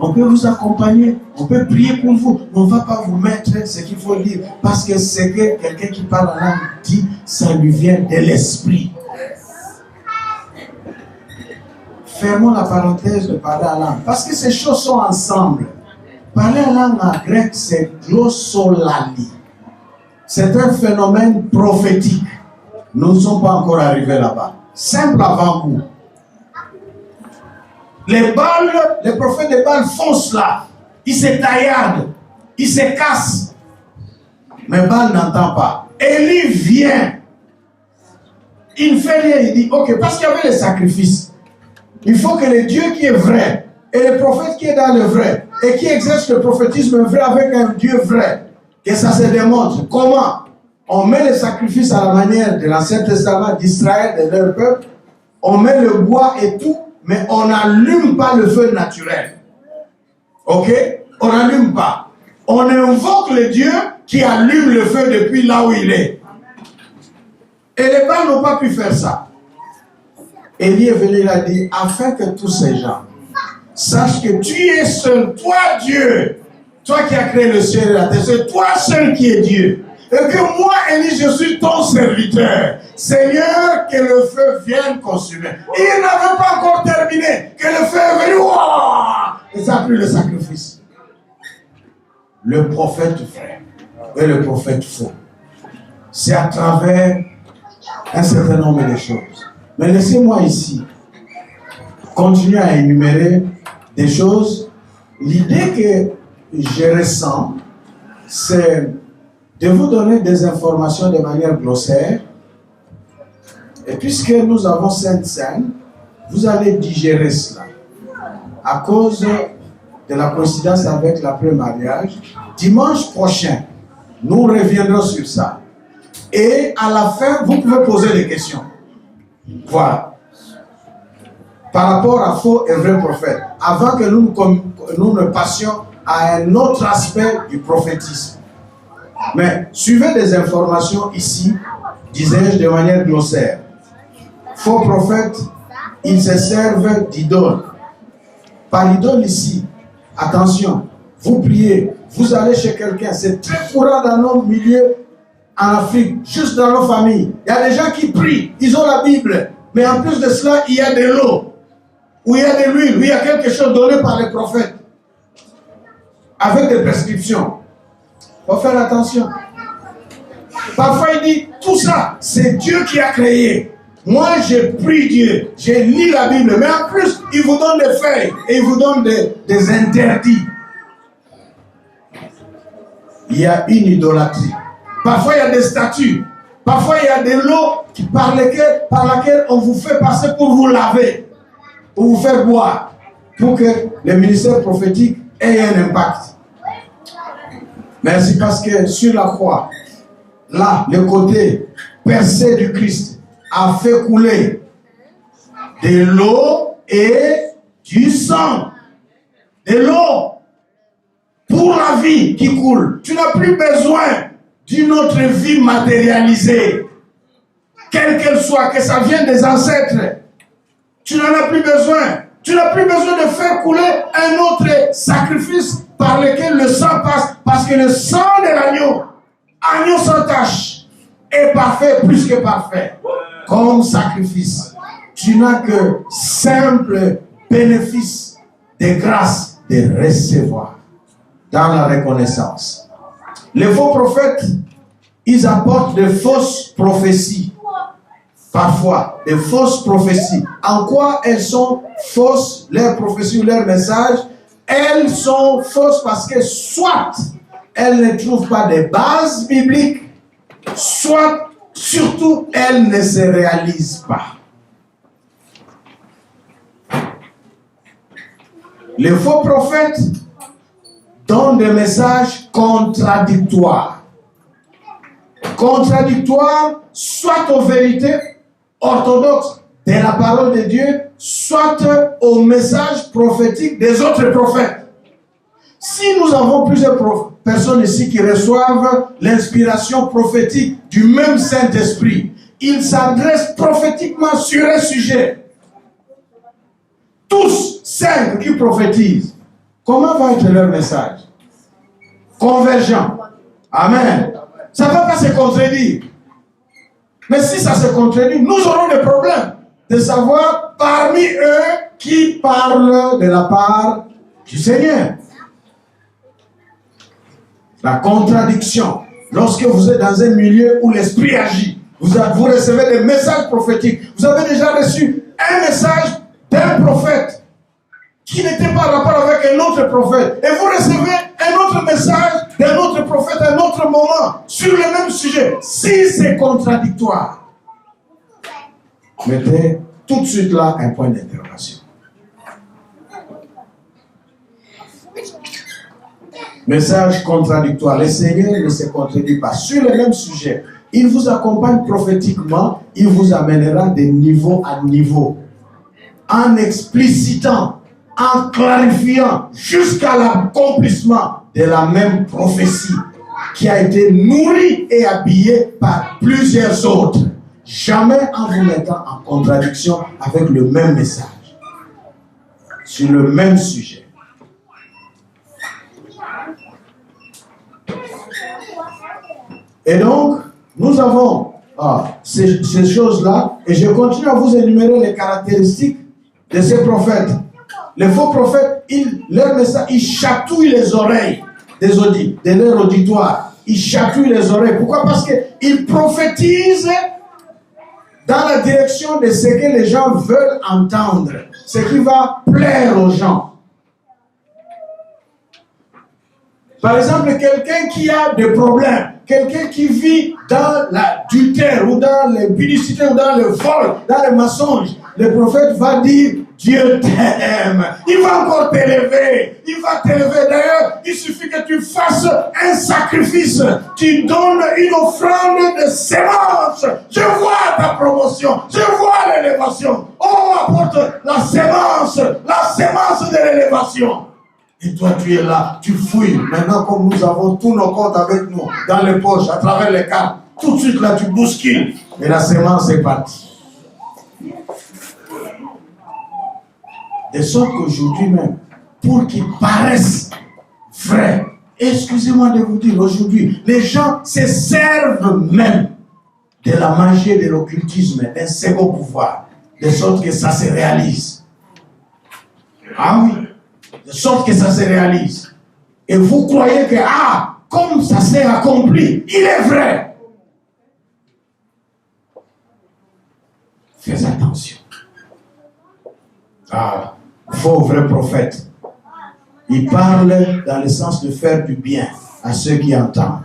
On peut vous accompagner, on peut prier pour vous, mais on ne va pas vous mettre ce qu'il faut dire. Parce que ce que quelqu'un qui parle en langue dit, ça lui vient de l'esprit. fermons la parenthèse de parler en langue. Parce que ces choses sont ensemble. Parler en langue en grec, c'est glossolali. C'est un phénomène prophétique. Nous ne sommes pas encore arrivés là-bas. Simple avant-goût. Les prophètes de Baal font cela. Ils se tailladent. Ils se cassent. Mais Baal n'entend pas. Élie vient. Il ne fait rien. Il dit, ok, parce qu'il y avait les sacrifices. Il faut que le Dieu qui est vrai et le prophète qui est dans le vrai et qui exerce le prophétisme vrai avec un Dieu vrai, que ça se démontre. Comment? On met les sacrifices à la manière de l'Ancien Testament d'Israël, de leur peuple. On met le bois et tout, mais on n'allume pas le feu naturel. Ok? On n'allume pas. On invoque le Dieu qui allume le feu depuis là où il est. Et les Baals n'ont pas pu faire ça. Élie est venu, il a dit, afin que tous ces gens sachent que tu es seul, toi Dieu, toi qui as créé le ciel et la terre, c'est toi seul qui es Dieu. Et que moi, Élie, je suis ton serviteur. Seigneur, que le feu vienne consumer. Il n'avait pas encore terminé, que le feu est venu, et ça a pris le sacrifice. Le prophète vrai et le prophète faux. C'est à travers un certain nombre de choses. Mais laissez-moi ici continuer à énumérer des choses. L'idée que je ressens, c'est de vous donner des informations de manière glossaire. Et puisque nous avons Sainte Seine, vous allez digérer cela. À cause de la coïncidence avec l'après-mariage, dimanche prochain, nous reviendrons sur ça. Et à la fin, vous pouvez poser des questions. Voilà. Par rapport à faux et vrais prophètes. Avant que nous ne passions à un autre aspect du prophétisme. Mais suivez des informations ici, disais-je de manière glossaire. Faux prophètes, ils se servent d'idoles. Par idole ici, attention, vous priez, vous allez chez quelqu'un, c'est très courant dans nos milieux en Afrique, juste dans nos familles. Il y a des gens qui prient, ils ont la Bible, mais en plus de cela, il y a de l'eau, ou il y a de l'huile, ou il y a quelque chose donné par les prophètes, avec des prescriptions. Il faut faire attention. Parfois, il dit, tout ça, c'est Dieu qui a créé. Moi, je prie Dieu, je lis la Bible, mais en plus, il vous donne des feuilles et il vous donne des interdits. Il y a une idolâtrie. Parfois, il y a des statues. Parfois, il y a de l'eau par laquelle on vous fait passer pour vous laver, pour vous faire boire, pour que le ministère prophétique ait un impact. Merci, parce que sur la croix, là, le côté percé du Christ a fait couler de l'eau et du sang. De l'eau pour la vie qui coule. Tu n'as plus besoin d'une autre vie matérialisée, quelle qu'elle soit, que ça vienne des ancêtres. Tu n'en as plus besoin. Tu n'as plus besoin de faire couler un autre sacrifice par lequel le sang passe, parce que le sang de l'agneau, agneau sans tache, est parfait, plus que parfait, comme sacrifice. Tu n'as que simple bénéfice de grâce de recevoir dans la reconnaissance. Les faux prophètes, ils apportent de fausses prophéties. Parfois, des fausses prophéties. En quoi elles sont fausses, leurs prophéties ou leurs messages? Elles sont fausses parce que soit elles ne trouvent pas de base biblique, soit, surtout, elles ne se réalisent pas. Les faux prophètes donnent des messages contradictoires. Contradictoires, soit aux vérités orthodoxes de la parole de Dieu, soit aux messages prophétiques des autres prophètes. Si nous avons plusieurs personnes ici qui reçoivent l'inspiration prophétique du même Saint-Esprit, ils s'adressent prophétiquement sur un sujet. Tous 5 qui prophétisent. Comment va être leur message? Convergent. Amen. Ça ne va pas se contredire. Mais si ça se contredit, nous aurons des problèmes de savoir parmi eux qui parle de la part du Seigneur. La contradiction. Lorsque vous êtes dans un milieu où l'esprit agit, vous recevez des messages prophétiques. Vous avez déjà reçu un message d'un prophète qui n'était pas en rapport avec un autre prophète. Et vous recevez un autre message d'un autre prophète à un autre moment sur le même sujet. Si c'est contradictoire, mettez tout de suite là un point d'interrogation. Message contradictoire. Le Seigneur ne se contredit pas. Sur le même sujet, il vous accompagne prophétiquement, il vous amènera de niveau à niveau, en explicitant, en clarifiant, jusqu'à l'accomplissement de la même prophétie qui a été nourrie et habillée par plusieurs autres. Jamais en vous mettant en contradiction avec le même message, sur le même sujet. Et donc, nous avons ces choses-là, et je continue à vous énumérer les caractéristiques de ces prophètes. Les faux prophètes, leur message, ils chatouillent les oreilles de leur auditoire. Ils chatouillent les oreilles. Pourquoi? Parce qu'ils prophétisent dans la direction de ce que les gens veulent entendre, ce qui va plaire aux gens. Par exemple, quelqu'un qui a des problèmes, quelqu'un qui vit dans l'adultère ou dans l'impudicité ou dans le vol, dans le mensonge, le prophète va dire Dieu t'aime, il va encore t'élever, il va t'élever. D'ailleurs, il suffit que tu fasses un sacrifice, tu donnes une offrande de sémence. Je vois ta promotion, je vois l'élévation. Oh, apporte la sémence de l'élévation. Et toi, tu es là, tu fouilles. Maintenant, comme nous avons tous nos comptes avec nous, dans les poches, à travers les cartes, tout de suite là, tu bouscules. Et la sémence est partie. De sorte qu'aujourd'hui même, pour qu'ils paraissent vrais, excusez-moi de vous dire, aujourd'hui, les gens se servent même de la magie et de l'occultisme, d'un second pouvoir, de sorte que ça se réalise. Ah oui. De sorte que ça se réalise. Et vous croyez que, comme ça s'est accompli, il est vrai. Faites attention. Faux vrai prophète. Il parle dans le sens de faire du bien à ceux qui entendent.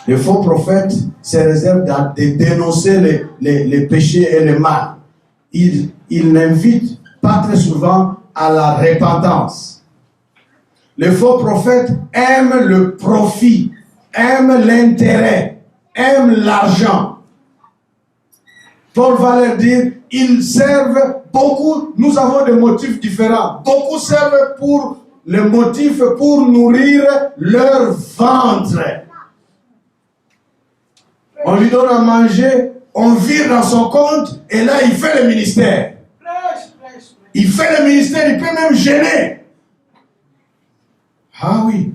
Le faux prophète se réserve de dénoncer les péchés et le mal. Il n'invite pas très souvent à la repentance. Le faux prophète aime le profit, aime l'intérêt, aime l'argent. Paul va leur dire, ils servent beaucoup, nous avons des motifs différents. Beaucoup servent pour le motif pour nourrir leur ventre. On lui donne à manger, on vire dans son compte et là il fait le ministère. Il fait le ministère, il peut même gêner. Ah oui,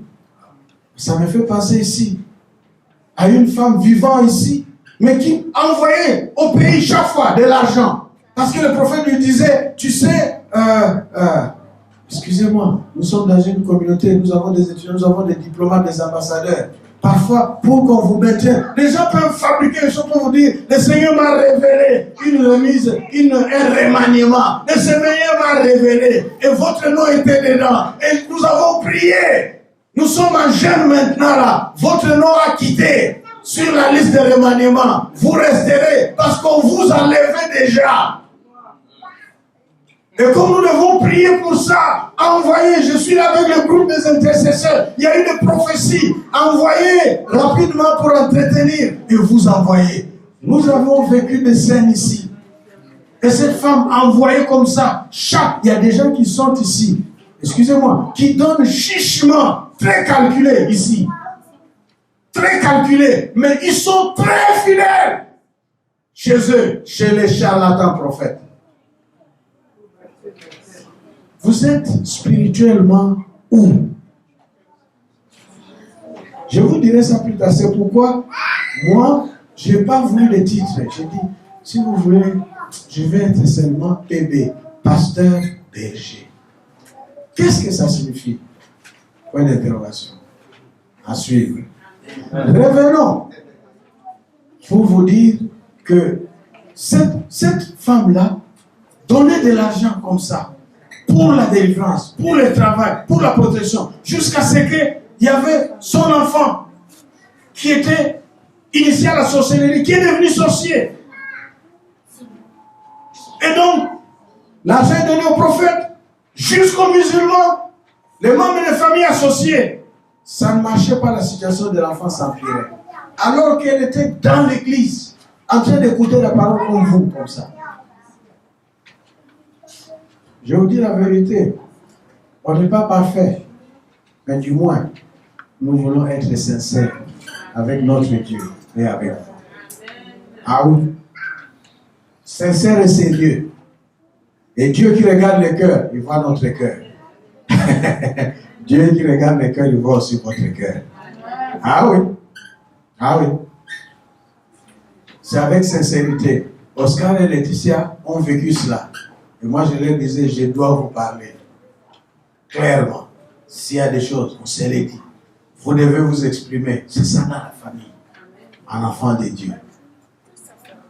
ça me fait penser ici à une femme vivant ici, mais qui envoyait au pays chaque fois de l'argent. Parce que le prophète lui disait, tu sais, excusez-moi, nous sommes dans une communauté, nous avons des étudiants, nous avons des diplomates, des ambassadeurs. Parfois, pour qu'on vous maintienne, les gens peuvent fabriquer les choses pour vous dire, le Seigneur m'a révélé une remise, un remaniement. Le Seigneur m'a révélé et votre nom était dedans. Et nous avons prié. Nous sommes en jeûne maintenant là. Votre nom a quitté sur la liste de remaniement. Vous resterez parce qu'on vous a levé déjà. Et comme nous devons prier pour ça, envoyer, je suis là avec le groupe des intercesseurs, il y a eu des prophéties, envoyez rapidement pour entretenir et vous envoyez. Nous avons vécu des scènes ici. Et cette femme envoyée comme ça, il y a des gens qui sont ici, excusez-moi, qui donnent chichement, très calculés ici. Très calculés, mais ils sont très fidèles chez eux, chez les charlatans prophètes. Vous êtes spirituellement où? Je vous dirai ça plus tard. C'est pourquoi moi, je n'ai pas voulu les titres. J'ai dit, si vous voulez, je vais être seulement PB. pasteur berger. Qu'est-ce que ça signifie? Point d'interrogation. À suivre. Revenons pour vous dire que cette femme-là donnait de l'argent comme ça pour la délivrance, pour le travail, pour la protection, jusqu'à ce qu'il y avait son enfant qui était initié à la sorcellerie, qui est devenu sorcier. Et donc, l'argent est donné au prophète, jusqu'aux musulmans, les membres de famille associés. Ça ne marchait pas, la situation de l'enfant s'empirait. Alors qu'elle était dans l'église, en train d'écouter la parole comme vous, comme ça. Je vous dis la vérité, on n'est pas parfait, mais du moins, nous voulons être sincères avec notre Dieu et avec vous. Ah oui, sincère et sérieux. Et Dieu qui regarde le cœur, il voit notre cœur. Dieu qui regarde le cœur, il voit aussi votre cœur. Ah oui, ah oui. C'est avec sincérité. Oscar et Laetitia ont vécu cela. Et moi, je leur disais, je dois vous parler clairement. S'il y a des choses, on se les dit. Vous devez vous exprimer. C'est ça dans la famille. Un enfant de Dieu.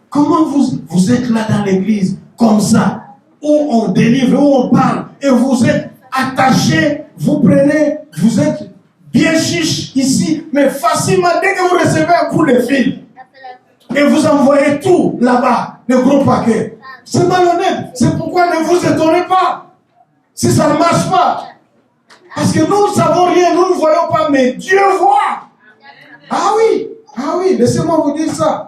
Comment vous êtes là dans l'église, comme ça, où on délivre, où on parle, et vous êtes attachés, vous prenez, vous êtes bien chiche ici, mais facilement, dès que vous recevez un coup de fil, et vous envoyez tout là-bas, le gros paquet. C'est malhonnête. C'est pourquoi ne vous étonnez pas. Si ça ne marche pas. Parce que nous ne savons rien, nous ne voyons pas, mais Dieu voit. Ah oui, laissez-moi vous dire ça.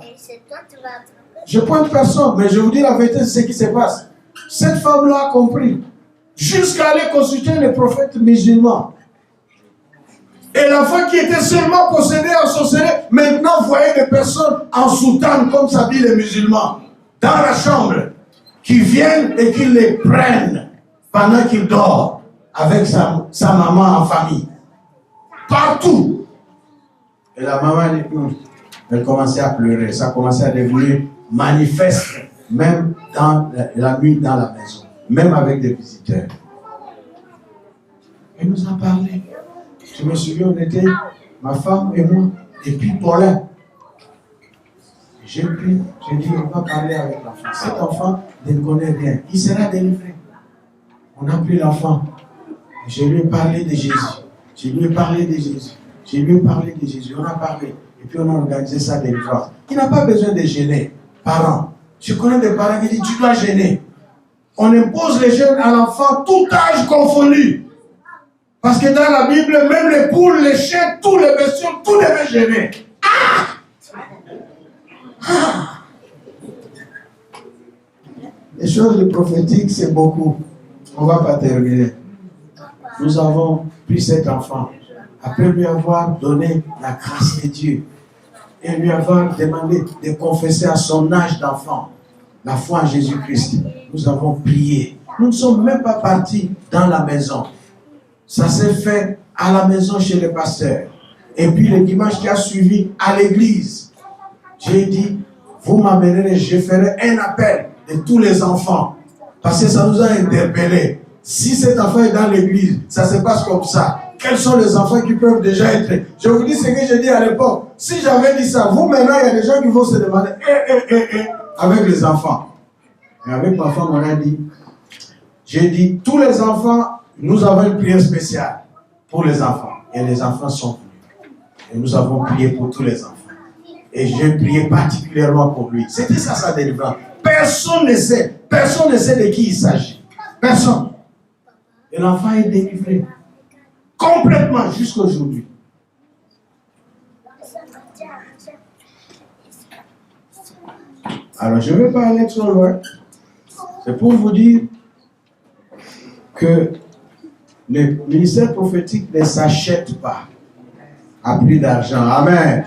Je pointe personne, mais je vous dis la vérité, c'est ce qui se passe. Cette femme-là a compris. Jusqu'à aller consulter les prophètes musulmans. Et l'enfant qui était seulement possédé en sorcellerie, maintenant voyait des personnes en soutane, comme s'habillent les musulmans, dans la chambre, qui viennent et qui les prennent pendant qu'il dort avec sa maman en famille. Partout. Et la maman, elle commençait à pleurer. Ça commençait à devenir manifeste, même dans la nuit dans la maison, même avec des visiteurs. Elle nous a parlé. Je me souviens, on était, ma femme et moi, et puis Paulin. J'ai dit, on va parler avec l'enfant. Cet enfant ne connaît rien. Il sera délivré. On a pris l'enfant. Je lui ai parlé de Jésus. Je lui ai parlé de Jésus. Je lui ai parlé de Jésus. On a parlé. Et puis on a organisé sa délivrance. Il n'a pas besoin de gêner. Parents. Je connais des parents qui disent, tu dois gêner. On impose les jeunes à l'enfant, tout âge confondu. Parce que dans la Bible, même les poules, les chiens, tous les bestiaux, tout devait gêner. Les choses prophétiques, c'est beaucoup. On ne va pas terminer. Nous avons pris cet enfant, après lui avoir donné la grâce de Dieu, et lui avoir demandé de confesser à son âge d'enfant la foi en Jésus-Christ. Nous avons prié. Nous ne sommes même pas partis dans la maison. Ça s'est fait à la maison chez le pasteur. Et puis le dimanche qui a suivi à l'église, j'ai dit, vous m'amènerez, je ferai un appel de tous les enfants. Parce que ça nous a interpellés. Si cet enfant est dans l'église, ça se passe comme ça. Quels sont les enfants qui peuvent déjà être? Je vous dis ce que j'ai dit à l'époque. Si j'avais dit ça, vous maintenant, il y a des gens qui vont se demander, avec les enfants. Et avec ma femme, on a dit, j'ai dit, tous les enfants, nous avons une prière spéciale pour les enfants. Et les enfants sont venus. Et nous avons prié pour tous les enfants. Et j'ai prié particulièrement pour lui. C'était ça, sa délivrance. Personne ne sait de qui il s'agit. Personne. Et l'enfant est délivré. Complètement jusqu'à aujourd'hui. Alors, je ne vais pas aller trop loin. C'est pour vous dire que le ministère prophétique ne s'achète pas à prix d'argent. Amen.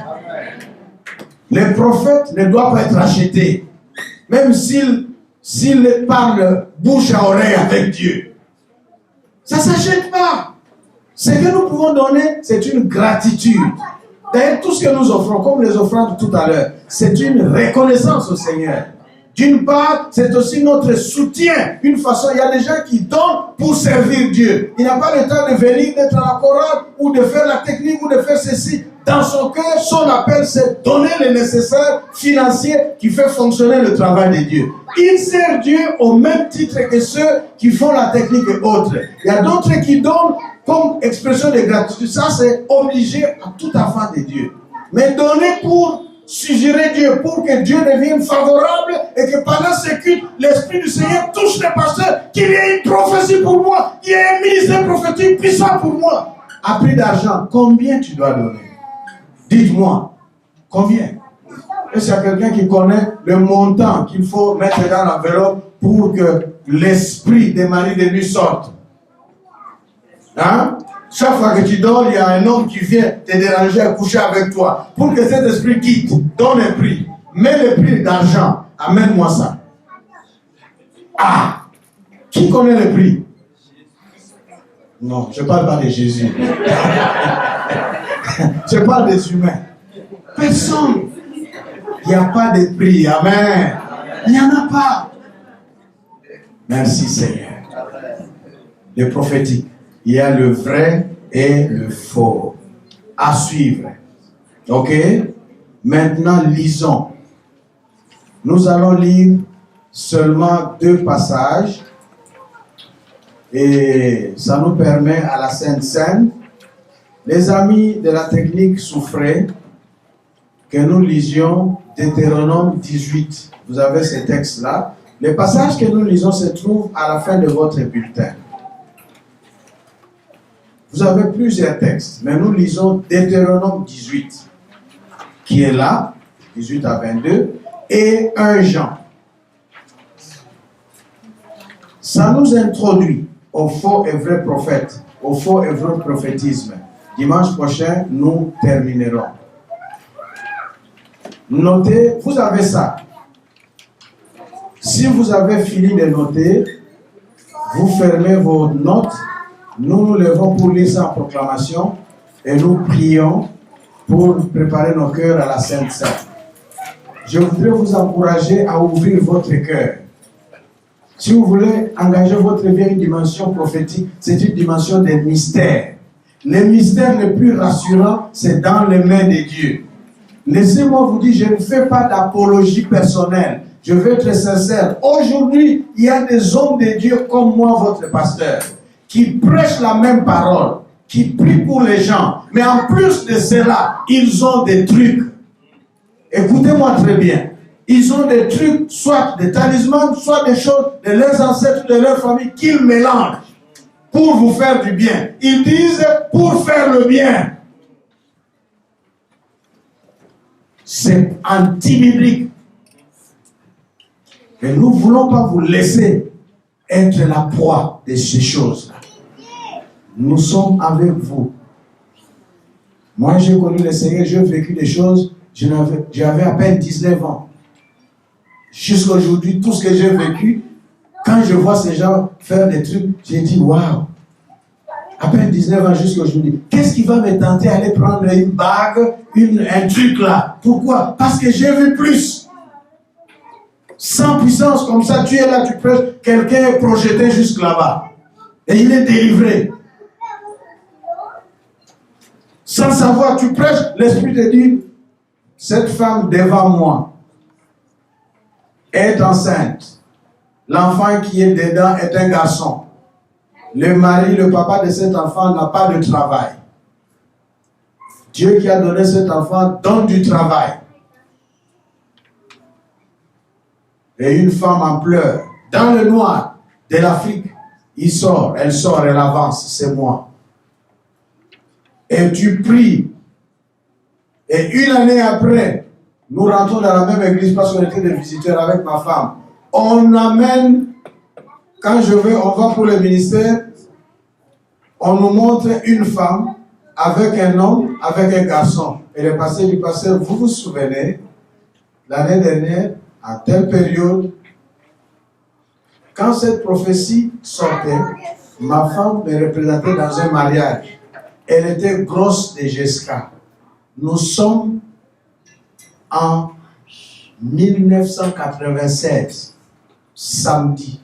Les prophètes ne doivent pas être achetés. Même s'ils parlent bouche à oreille avec Dieu. Ça ne s'achète pas. Ce que nous pouvons donner, c'est une gratitude. D'ailleurs, tout ce que nous offrons, comme les offrandes tout à l'heure, c'est une reconnaissance au Seigneur. D'une part, c'est aussi notre soutien. Une façon, il y a des gens qui donnent pour servir Dieu. Il n'a pas le temps de venir, d'être à la chorale, ou de faire la technique, ou de faire ceci. Dans son cœur, son appel, c'est donner le nécessaire financier qui fait fonctionner le travail de Dieu. Il sert Dieu au même titre que ceux qui font la technique et autres. Il y a d'autres qui donnent comme expression de gratitude. Ça, c'est obligé à tout enfant de Dieu. Mais donner pour suggérer Dieu, pour que Dieu devienne favorable et que pendant ce culte, l'Esprit du Seigneur touche les pasteurs, qu'il y ait une prophétie pour moi, qu'il y ait un ministère prophétique puissant pour moi. À prix d'argent, combien tu dois donner? Dites-moi, combien? Est-ce qu'il y a quelqu'un qui connaît le montant qu'il faut mettre dans l'enveloppe pour que l'esprit des maris de nuit sorte? Hein? Chaque fois que tu dors, il y a un homme qui vient te déranger à coucher avec toi. Pour que cet esprit quitte, donne un prix. Mets le prix d'argent. Amène-moi ça. Ah! Qui connaît le prix? Non, je ne parle pas de Jésus. Je parle des humains. Personne. Il n'y a pas de prix. Amen. Il n'y en a pas. Merci Seigneur. Le prophétique. Il y a le vrai et le faux. À suivre. Ok? Maintenant, lisons. Nous allons lire seulement 2 passages. Et ça nous permet à la Sainte Seine. Les amis de la technique souffraient que nous lisions Deutéronome 18. Vous avez ces textes-là. Les passages que nous lisons se trouvent à la fin de votre bulletin. Vous avez plusieurs textes, mais nous lisons Deutéronome 18, qui est là, 18 à 22, et 1 Jean. Ça nous introduit au faux et vrai prophète, au faux et vrai prophétisme. Dimanche prochain, nous terminerons. Notez, vous avez ça. Si vous avez fini de noter, vous fermez vos notes. Nous nous levons pour lire ça en proclamation et nous prions pour préparer nos cœurs à la Sainte Seine. Je voudrais vous encourager à ouvrir votre cœur. Si vous voulez engager votre vie à une dimension prophétique, c'est une dimension des mystères. Les mystères les plus rassurants, c'est dans les mains de Dieu. Laissez-moi vous dire, je ne fais pas d'apologie personnelle. Je veux être sincère. Aujourd'hui, il y a des hommes de Dieu comme moi, votre pasteur, qui prêchent la même parole, qui prient pour les gens. Mais en plus de cela, ils ont des trucs. Écoutez-moi très bien. Ils ont des trucs, soit des talismans, soit des choses de leurs ancêtres, de leur famille, qu'ils mélangent pour vous faire du bien. Ils disent pour faire le bien. C'est anti-biblique. Et nous ne voulons pas vous laisser être la proie de ces choses-là. Nous sommes avec vous. Moi, j'ai connu le Seigneur, j'ai vécu des choses, j'avais à peine 19 ans. Jusqu'à aujourd'hui, tout ce que j'ai vécu, quand je vois ces gens faire des trucs, j'ai dit, waouh, à peine 19 ans jusqu'à aujourd'hui, qu'est-ce qui va me tenter à aller prendre une bague, un truc là? Pourquoi? Parce que j'ai vu plus. Sans puissance, comme ça, tu es là, tu prêches, quelqu'un est projeté jusque là-bas. Et il est délivré. Sans savoir, tu prêches, l'Esprit te dit, cette femme devant moi est enceinte. L'enfant qui est dedans est un garçon. Le mari, le papa de cet enfant n'a pas de travail. Dieu qui a donné cet enfant donne du travail. Et une femme en pleurs, dans le noir de l'Afrique, elle sort, elle avance, c'est moi. Et tu pries. Et une année après, nous rentrons dans la même église parce qu'on était des visiteurs avec ma femme. On amène, quand on va pour le ministère, on nous montre une femme avec un homme, avec un garçon. Et le pasteur du pasteur, vous vous souvenez, l'année dernière, à telle période, quand cette prophétie sortait, ma femme me représentait dans un mariage. Elle était grosse de Jessica. Nous sommes en 1996, samedi.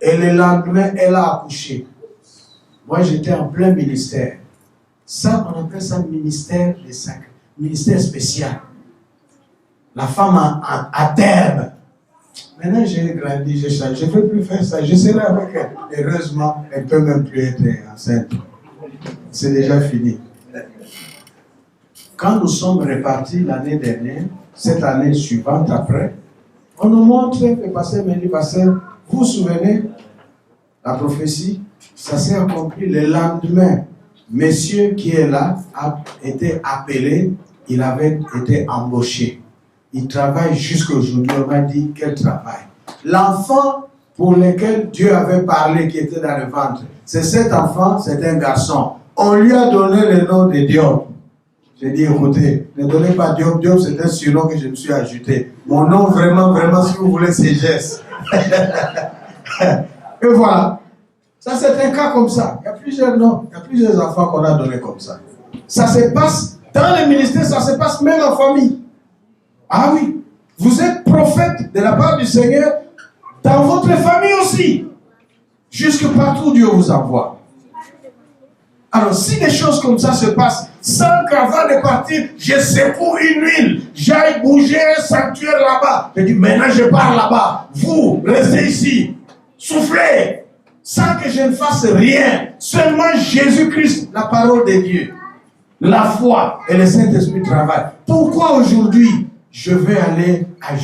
Et le lendemain, elle a accouché. Moi, j'étais en plein ministère. Ça, on appelle ça ministère des sacres, ministère spécial. La femme à terme. Maintenant, j'ai grandi, j'ai changé. Je ne veux plus faire ça. Je serai avec elle. Heureusement, elle ne peut même plus être enceinte. C'est déjà fini. Quand nous sommes repartis l'année dernière, cette année suivante après, on nous montre que le pasteur me dit, pasteur, vous vous souvenez, la prophétie, ça s'est accompli le lendemain. Monsieur qui est là a été appelé, il avait été embauché. Il travaille jusqu'aujourd'hui. On m'a dit quel travail. L'enfant pour lequel Dieu avait parlé, qui était dans le ventre, c'est cet enfant, c'est un garçon. On lui a donné le nom de Diop. J'ai dit, écoutez, ne donnez pas Diop. Diop, c'est un surnom que je me suis ajouté. Mon nom, vraiment, vraiment, si vous voulez, c'est Jess. Et voilà. Ça, c'est un cas comme ça. Il y a plusieurs noms, il y a plusieurs enfants qu'on a donnés comme ça. Ça se passe dans le ministère, ça se passe même en famille. Ah oui, vous êtes prophète de la part du Seigneur dans votre famille aussi. Jusque partout où Dieu vous envoie. Alors, si des choses comme ça se passent, sans qu'avant de partir, je secoue une huile, j'aille bouger un sanctuaire là-bas. Je dis, maintenant je pars là-bas. Vous, restez ici. Soufflez. Sans que je ne fasse rien. Seulement Jésus-Christ, la parole de Dieu. La foi et le Saint-Esprit travaillent. Pourquoi aujourd'hui, je vais aller à